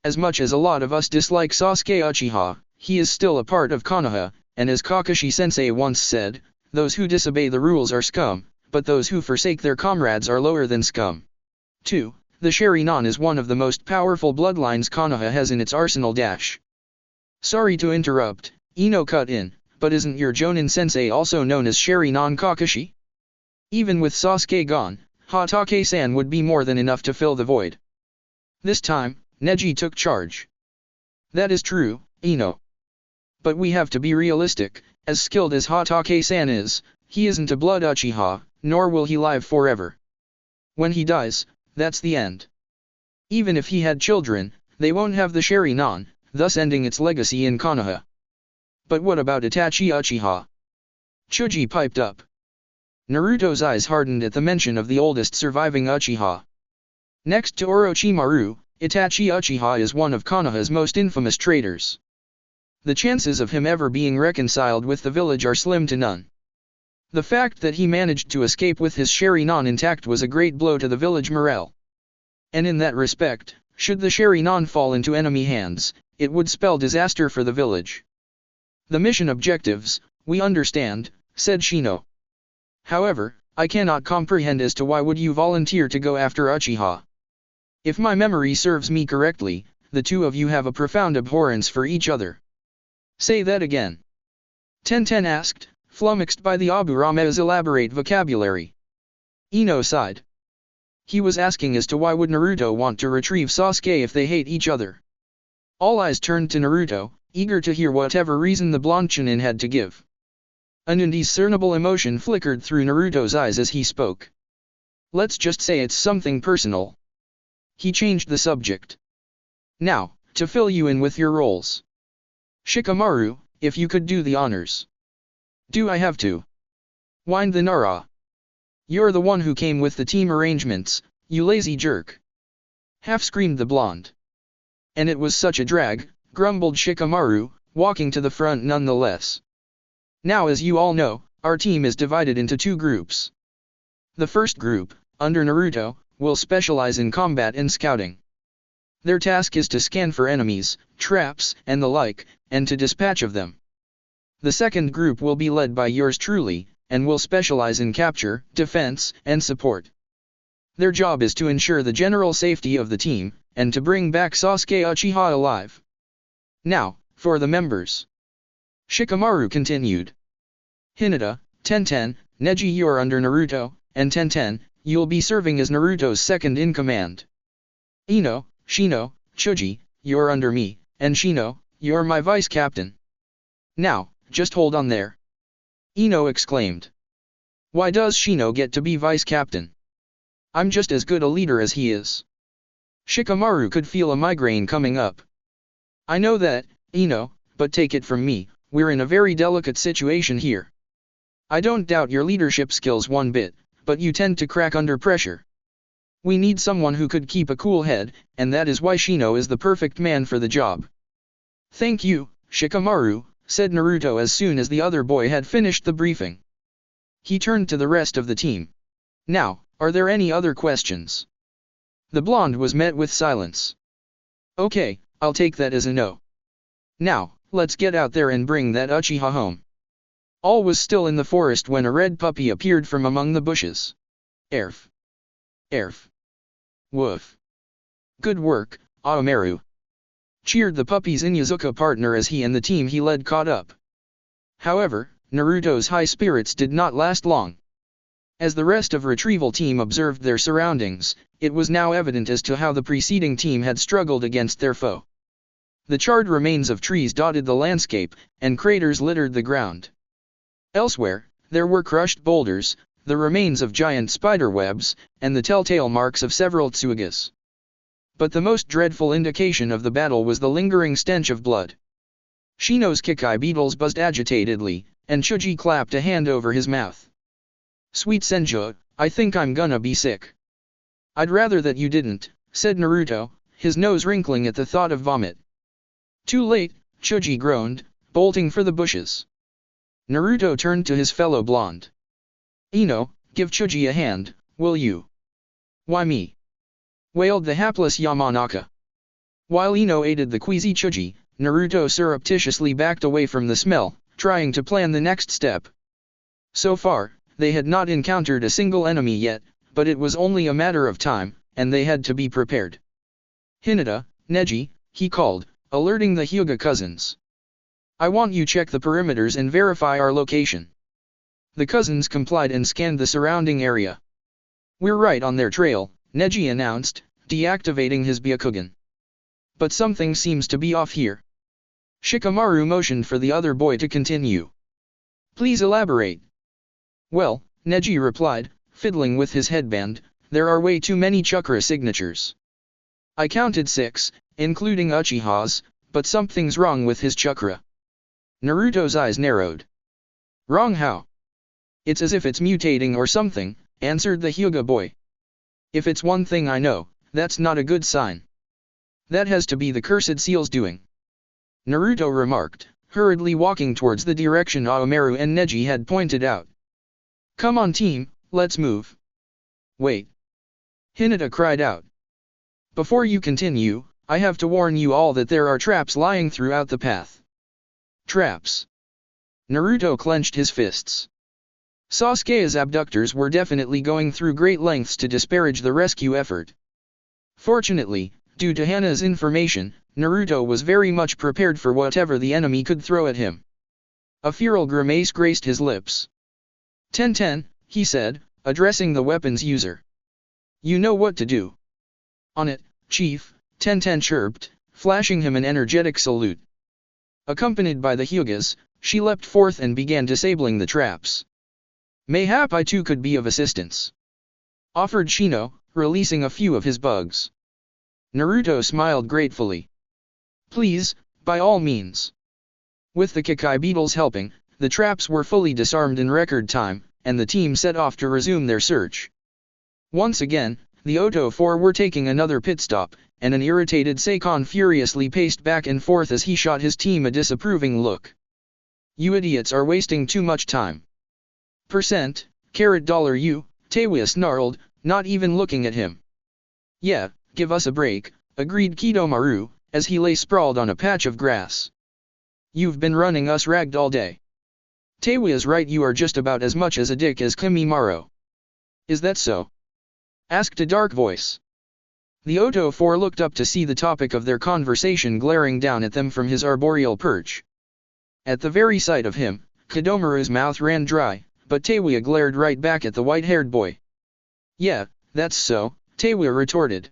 A: as much as a lot of us dislike Sasuke Uchiha, he is still a part of Konoha, and as Kakashi-sensei once said, those who disobey the rules are scum, but those who forsake their comrades are lower than scum. 2. The Sharingan is one of the most powerful bloodlines Konoha has in its arsenal. Sorry to interrupt, Ino cut in, but isn't your Jonin sensei also known as Sharingan Kakashi? Even with Sasuke gone, Hatake-san would be more than enough to fill the void. This time, Neji took charge. That is true, Ino. But we have to be realistic, as skilled as Hatake-san is, he isn't a blood Uchiha, nor will he live forever. When he dies, that's the end. Even if he had children, they won't have the Sharingan, thus ending its legacy in Konoha. But what about Itachi Uchiha? Chuji piped up. Naruto's eyes hardened at the mention of the oldest surviving Uchiha. Next to Orochimaru, Itachi Uchiha is one of Konoha's most infamous traitors. The chances of him ever being reconciled with the village are slim to none. The fact that he managed to escape with his Sharingan intact was a great blow to the village morale. And in that respect, should the Sharingan fall into enemy hands, it would spell disaster for the village. The mission objectives, we understand, said Shino. However, I cannot comprehend as to why would you volunteer to go after Uchiha. If my memory serves me correctly, the two of you have a profound abhorrence for each other. Say that again. Tenten asked, flummoxed by the Aburama's elaborate vocabulary. Ino sighed. He was asking as to why would Naruto want to retrieve Sasuke if they hate each other. All eyes turned to Naruto, eager to hear whatever reason the blonde Chunin had to give. An indiscernible emotion flickered through Naruto's eyes as he spoke. Let's just say it's something personal. He changed the subject. Now, to fill you in with your roles. Shikamaru, if you could do the honors. Do I have to? Whined the Nara. You're the one who came with the team arrangements, you lazy jerk. Half screamed the blonde. And it was such a drag, grumbled Shikamaru, walking to the front nonetheless. Now, as you all know, our team is divided into two groups. The first group, under Naruto, will specialize in combat and scouting. Their task is to scan for enemies, traps, and the like, and to dispatch of them. The second group will be led by yours truly, and will specialize in capture, defense, and support. Their job is to ensure the general safety of the team, and to bring back Sasuke Uchiha alive. Now, for the members. Shikamaru continued. Hinata, Tenten, Neji, you're under Naruto, and Tenten, you'll be serving as Naruto's second-in-command. Ino, Shino, Chuji, you're under me, and Shino, you're my vice-captain. Now, just hold on there. Ino exclaimed. Why does Shino get to be vice-captain? I'm just as good a leader as he is. Shikamaru could feel a migraine coming up. I know that, Ino, but take it from me, we're in a very delicate situation here. I don't doubt your leadership skills one bit, but you tend to crack under pressure. We need someone who could keep a cool head, and that is why Shino is the perfect man for the job. Thank you, Shikamaru, said Naruto as soon as the other boy had finished the briefing. He turned to the rest of the team. Now, are there any other questions? The blonde was met with silence. Okay, I'll take that as a no. Now, let's get out there and bring that Uchiha home. All was still in the forest when a red puppy appeared from among the bushes. Erf. Erf. Woof. Good work, Aomaru. Cheered the puppy's Inuzuka partner as he and the team he led caught up. However, Naruto's high spirits did not last long. As the rest of retrieval team observed their surroundings, it was now evident as to how the preceding team had struggled against their foe. The charred remains of trees dotted the landscape, and craters littered the ground. Elsewhere, there were crushed boulders, the remains of giant spiderwebs, and the telltale marks of several tsugas. But the most dreadful indication of the battle was the lingering stench of blood. Shino's Kikai beetles buzzed agitatedly, and Chuji clapped a hand over his mouth. Sweet Senju, I think I'm gonna be sick. I'd rather that you didn't, said Naruto, his nose wrinkling at the thought of vomit. Too late, Chuji groaned, bolting for the bushes. Naruto turned to his fellow blonde. Ino, give Chuji a hand, will you? Why me? Wailed the hapless Yamanaka. While Ino aided the queasy Chuji, Naruto surreptitiously backed away from the smell, trying to plan the next step. So far, they had not encountered a single enemy yet, but it was only a matter of time, and they had to be prepared. Hinata, Neji, he called, alerting the Hyuga cousins. I want you check the perimeters and verify our location. The cousins complied and scanned the surrounding area. We're right on their trail, Neji announced, deactivating his Byakugan. But something seems to be off here. Shikamaru motioned for the other boy to continue. Please elaborate. Well, Neji replied, fiddling with his headband, there are way too many chakra signatures. I counted 6, including Uchiha's, but something's wrong with his chakra. Naruto's eyes narrowed. Wrong how? It's as if it's mutating or something, answered the Hyuga boy. If it's one thing I know, that's not a good sign. That has to be the cursed seal's doing. Naruto remarked, hurriedly walking towards the direction Aomaru and Neji had pointed out. Come on team, let's move. Wait. Hinata cried out. Before you continue, I have to warn you all that there are traps lying throughout the path. Traps. Naruto clenched his fists. Sasuke's abductors were definitely going through great lengths to disparage the rescue effort. Fortunately, due to Hana's information, Naruto was very much prepared for whatever the enemy could throw at him. A feral grimace graced his lips. Tenten, he said, addressing the weapon's user. You know what to do. On it, Chief, Tenten chirped, flashing him an energetic salute. Accompanied by the Hyugas, she leapt forth and began disabling the traps. Mayhap I too could be of assistance. Offered Shino, releasing a few of his bugs. Naruto smiled gratefully. Please, by all means. With the Kikai beetles helping, the traps were fully disarmed in record time, and the team set off to resume their search. Once again, the Otto 4 were taking another pit stop, and an irritated Seikon furiously paced back and forth as he shot his team a disapproving look. You idiots are wasting too much time. Percent, $, you, Taewya snarled, not even looking at him. Yeah, give us a break, agreed Kidomaru, as he lay sprawled on a patch of grass. You've been running us ragged all day. Taewya's right, you are just about as much as a dick as Kimimaro. Is that so? Asked a dark voice. The Otto 4 looked up to see the topic of their conversation glaring down at them from his arboreal perch. At the very sight of him, Kidomaru's mouth ran dry, but Taewya glared right back at the white-haired boy. Yeah, that's so, Taewya retorted.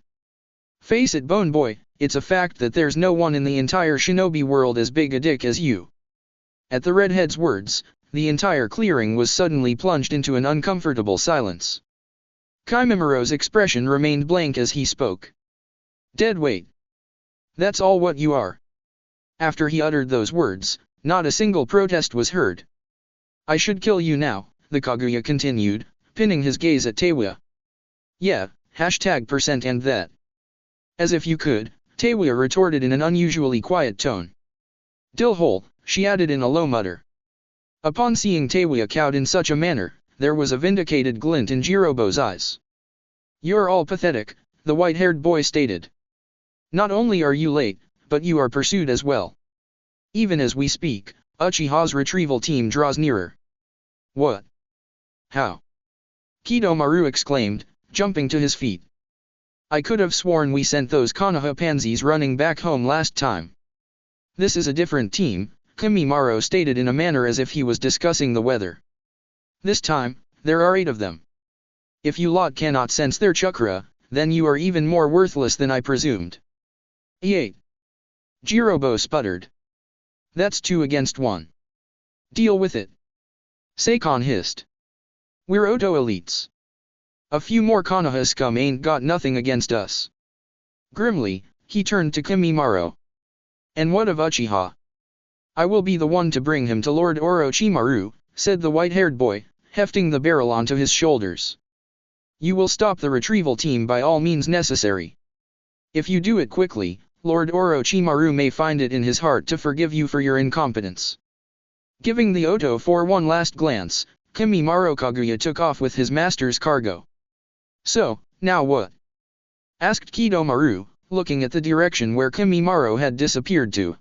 A: Face it, Bone Boy, it's a fact that there's no one in the entire shinobi world as big a dick as you. At the redhead's words, the entire clearing was suddenly plunged into an uncomfortable silence. Kimimiro's expression remained blank as he spoke. Dead weight. That's all what you are. After he uttered those words, not a single protest was heard. I should kill you now, the Kaguya continued, pinning his gaze at Taewya. Yeah, #% and that. As if you could, Taewya retorted in an unusually quiet tone. Dillhole, she added in a low mutter. Upon seeing Taewya cowed in such a manner, there was a vindicated glint in Jirobo's eyes. You're all pathetic, the white-haired boy stated. Not only are you late, but you are pursued as well. Even as we speak, Uchiha's retrieval team draws nearer. What? How? Kidomaru exclaimed, jumping to his feet. I could have sworn we sent those Konoha pansies running back home last time. This is a different team, Kimimaro stated in a manner as if he was discussing the weather. This time, there are 8 of them. If you lot cannot sense their chakra, then you are even more worthless than I presumed. 8. Jirobo sputtered. That's 2 against 1. Deal with it. Seikon hissed. We're Otto elites. A few more Konoha scum ain't got nothing against us. Grimly, he turned to Kimimaro. And what of Uchiha? I will be the one to bring him to Lord Orochimaru, said the white-haired boy, hefting the barrel onto his shoulders. You will stop the retrieval team by all means necessary. If you do it quickly, Lord Orochimaru may find it in his heart to forgive you for your incompetence. Giving the Otto 4 one last glance, Kimimaro Kaguya took off with his master's cargo. So, now what? Asked Kidomaru, looking at the direction where Kimimaro had disappeared to.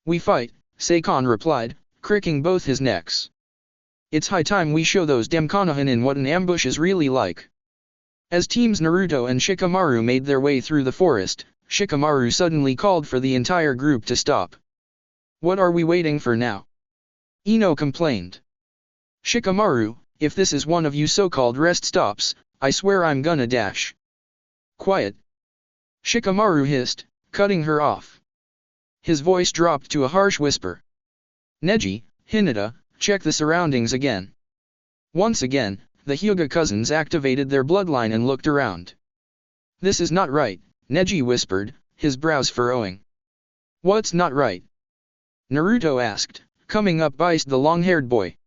A: We fight, Seikon replied, cricking both his necks. It's high time we show those damn Konohanin what an ambush is really like. As teams Naruto and Shikamaru made their way through the forest, Shikamaru suddenly called for the entire group to stop. What are we waiting for now? Ino complained. Shikamaru, if this is one of you so-called rest stops, I swear I'm gonna dash. Quiet. Shikamaru hissed, cutting her off. His voice dropped to a harsh whisper. Neji, Hinata, check the surroundings again. Once again, the Hyuga cousins activated their bloodline and looked around. This is not right, Neji whispered, his brows furrowing. What's not right? Naruto asked, coming up beside the long-haired boy.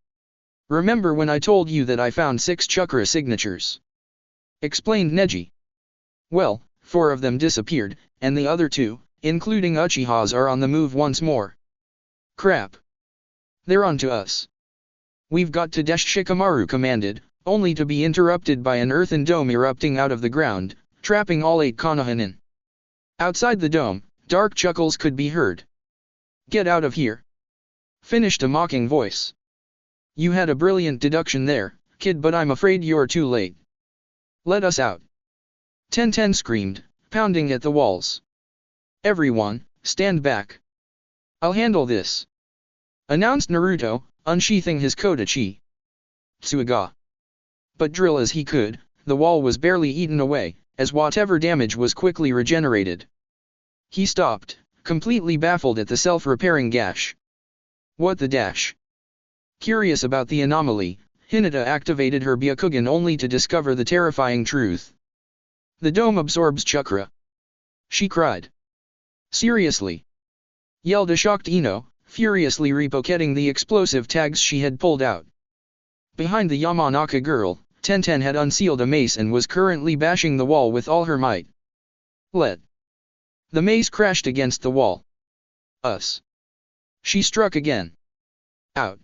A: Remember when I told you that I found 6 chakra signatures? Explained Neji. Well, 4 of them disappeared, and the other 2, including Uchiha's, are on the move once more. Crap. They're on to us. We've got to dash, Shikamaru commanded, only to be interrupted by an earthen dome erupting out of the ground, trapping all 8 Konohanin. Outside the dome, dark chuckles could be heard. Get out of here. Finished a mocking voice. You had a brilliant deduction there, kid, but I'm afraid you're too late. Let us out. Ten screamed, pounding at the walls. Everyone, stand back. I'll handle this. Announced Naruto, unsheathing his kodachi. Tsuga. But drill as he could, the wall was barely eaten away, as whatever damage was quickly regenerated. He stopped, completely baffled at the self-repairing gash. What the dash? Curious about the anomaly, Hinata activated her Byakugan only to discover the terrifying truth. The dome absorbs chakra. She cried. Seriously? Yelled a shocked Ino, furiously repocketing the explosive tags she had pulled out. Behind the Yamanaka girl, Tenten had unsealed a mace and was currently bashing the wall with all her might. Let. The mace crashed against the wall. Us. She struck again. Out.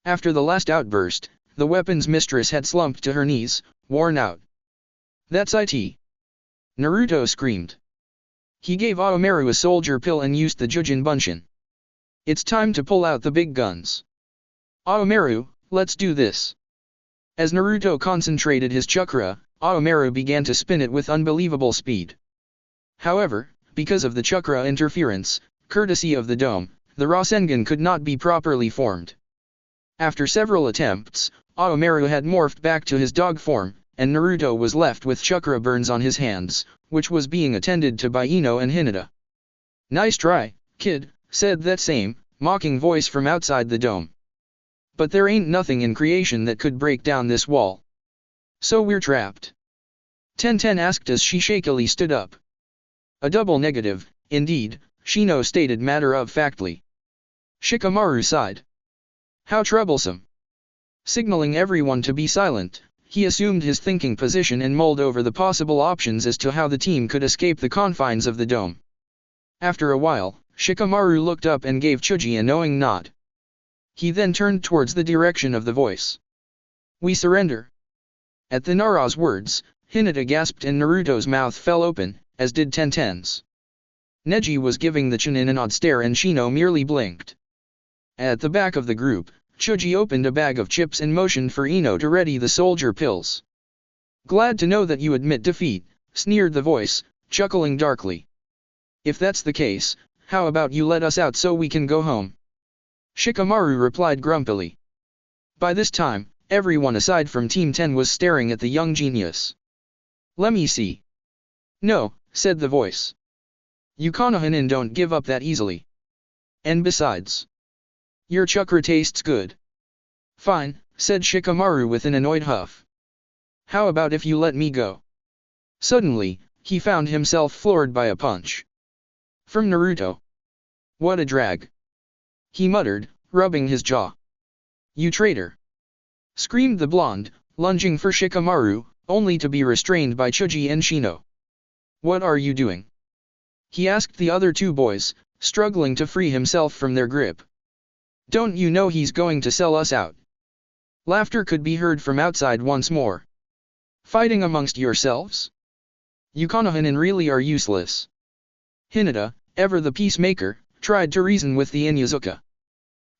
A: After the last outburst, the weapons mistress had slumped to her knees, worn out. That's it. Naruto screamed. He gave Oromaru a soldier pill and used the Jujin Bunshin. It's time to pull out the big guns. Oromaru, let's do this. As Naruto concentrated his chakra, Oromaru began to spin it with unbelievable speed. However, because of the chakra interference, courtesy of the dome, the Rasengan could not be properly formed. After several attempts, Oromaru had morphed back to his dog form, and Naruto was left with chakra burns on his hands, which was being attended to by Ino and Hinata. Nice try, kid, said that same, mocking voice from outside the dome. But there ain't nothing in creation that could break down this wall. So we're trapped. Tenten asked as she shakily stood up. A double negative, indeed, Shino stated matter-of-factly. Shikamaru sighed. How troublesome. Signaling everyone to be silent, he assumed his thinking position and mulled over the possible options as to how the team could escape the confines of the dome. After a while, Shikamaru looked up and gave Chuji a knowing nod. He then turned towards the direction of the voice. We surrender. At the Nara's words, Hinata gasped and Naruto's mouth fell open, as did Tenten's. Neji was giving the Chunin an odd stare and Shino merely blinked. At the back of the group, Chuji opened a bag of chips and motioned for Ino to ready the soldier pills. Glad to know that you admit defeat, sneered the voice, chuckling darkly. If that's the case, how about you let us out so we can go home? Shikamaru replied grumpily. By this time, everyone aside from Team 10 was staring at the young genius. Let me see. No, said the voice. You Konohinen don't give up that easily. And besides, your chakra tastes good. Fine, said Shikamaru with an annoyed huff. How about if you let me go? Suddenly, he found himself floored by a punch. From Naruto. What a drag. He muttered, rubbing his jaw. You traitor! Screamed the blonde, lunging for Shikamaru, only to be restrained by Chuji and Shino. What are you doing? He asked the other two boys, struggling to free himself from their grip. Don't you know he's going to sell us out? Laughter could be heard from outside once more. Fighting amongst yourselves? You Konohinen really are useless. Hinata, ever the peacemaker, tried to reason with the Inuzuka.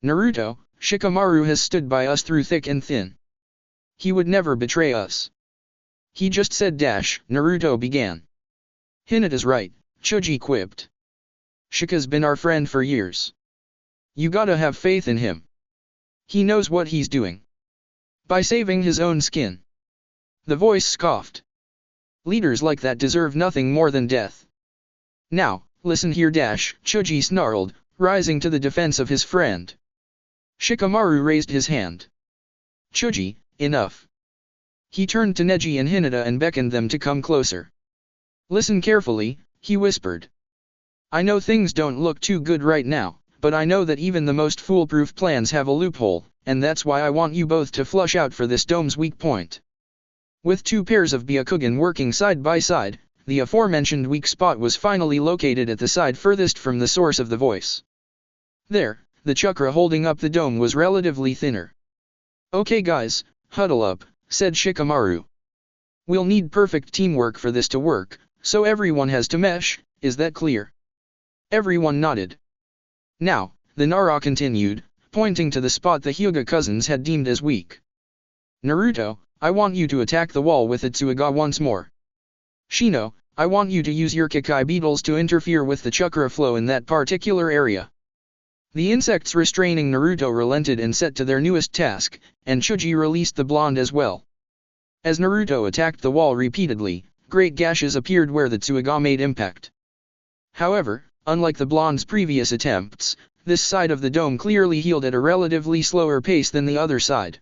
A: Naruto, Shikamaru has stood by us through thick and thin. He would never betray us. He just said Naruto began. Hinata's right, Chuji quipped. Shika's been our friend for years. You gotta have faith in him. He knows what he's doing. By saving his own skin. The voice scoffed. Leaders like that deserve nothing more than death. Now, listen here Chuji snarled, rising to the defense of his friend. Shikamaru raised his hand. Chuji, enough. He turned to Neji and Hinata and beckoned them to come closer. Listen carefully, he whispered. I know things don't look too good right now, but I know that even the most foolproof plans have a loophole, and that's why I want you both to flush out for this dome's weak point. With two pairs of Byakugan working side by side, the aforementioned weak spot was finally located at the side furthest from the source of the voice. There, the chakra holding up the dome was relatively thinner. Okay guys, huddle up, said Shikamaru. We'll need perfect teamwork for this to work, so everyone has to mesh, is that clear? Everyone nodded. Now, the Nara continued, pointing to the spot the Hyuga cousins had deemed as weak. Naruto, I want you to attack the wall with Itsuiga once more. Shino, I want you to use your Kikai beetles to interfere with the chakra flow in that particular area. The insects restraining Naruto relented and set to their newest task, and Chuji released the blonde as well. As Naruto attacked the wall repeatedly, great gashes appeared where the Tsuiga made impact. However, unlike the blonde's previous attempts, this side of the dome clearly healed at a relatively slower pace than the other side.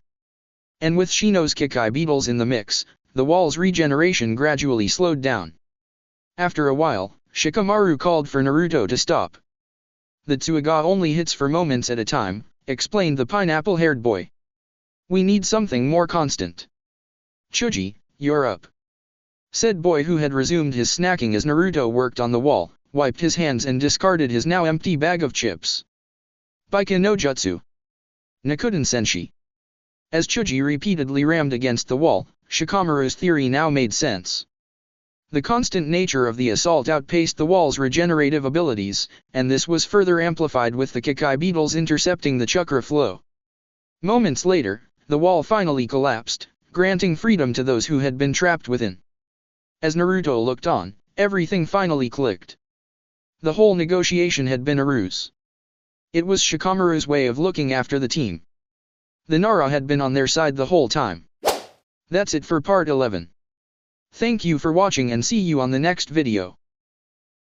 A: And with Shino's Kikai beetles in the mix, the wall's regeneration gradually slowed down. After a while, Shikamaru called for Naruto to stop. The Tsuiga only hits for moments at a time, explained the pineapple-haired boy. We need something more constant. Chuji, you're up. Said boy who had resumed his snacking as Naruto worked on the wall, wiped his hands and discarded his now empty bag of chips. Baiken no Jutsu. Nakuden Senshi. As Chuji repeatedly rammed against the wall, Shikamaru's theory now made sense. The constant nature of the assault outpaced the wall's regenerative abilities, and this was further amplified with the Kekai beetles intercepting the chakra flow. Moments later, the wall finally collapsed, granting freedom to those who had been trapped within. As Naruto looked on, everything finally clicked. The whole negotiation had been a ruse. It was Shikamaru's way of looking after the team. The Nara had been on their side the whole time. That's it for part 11. Thank you for watching and see you on the next video.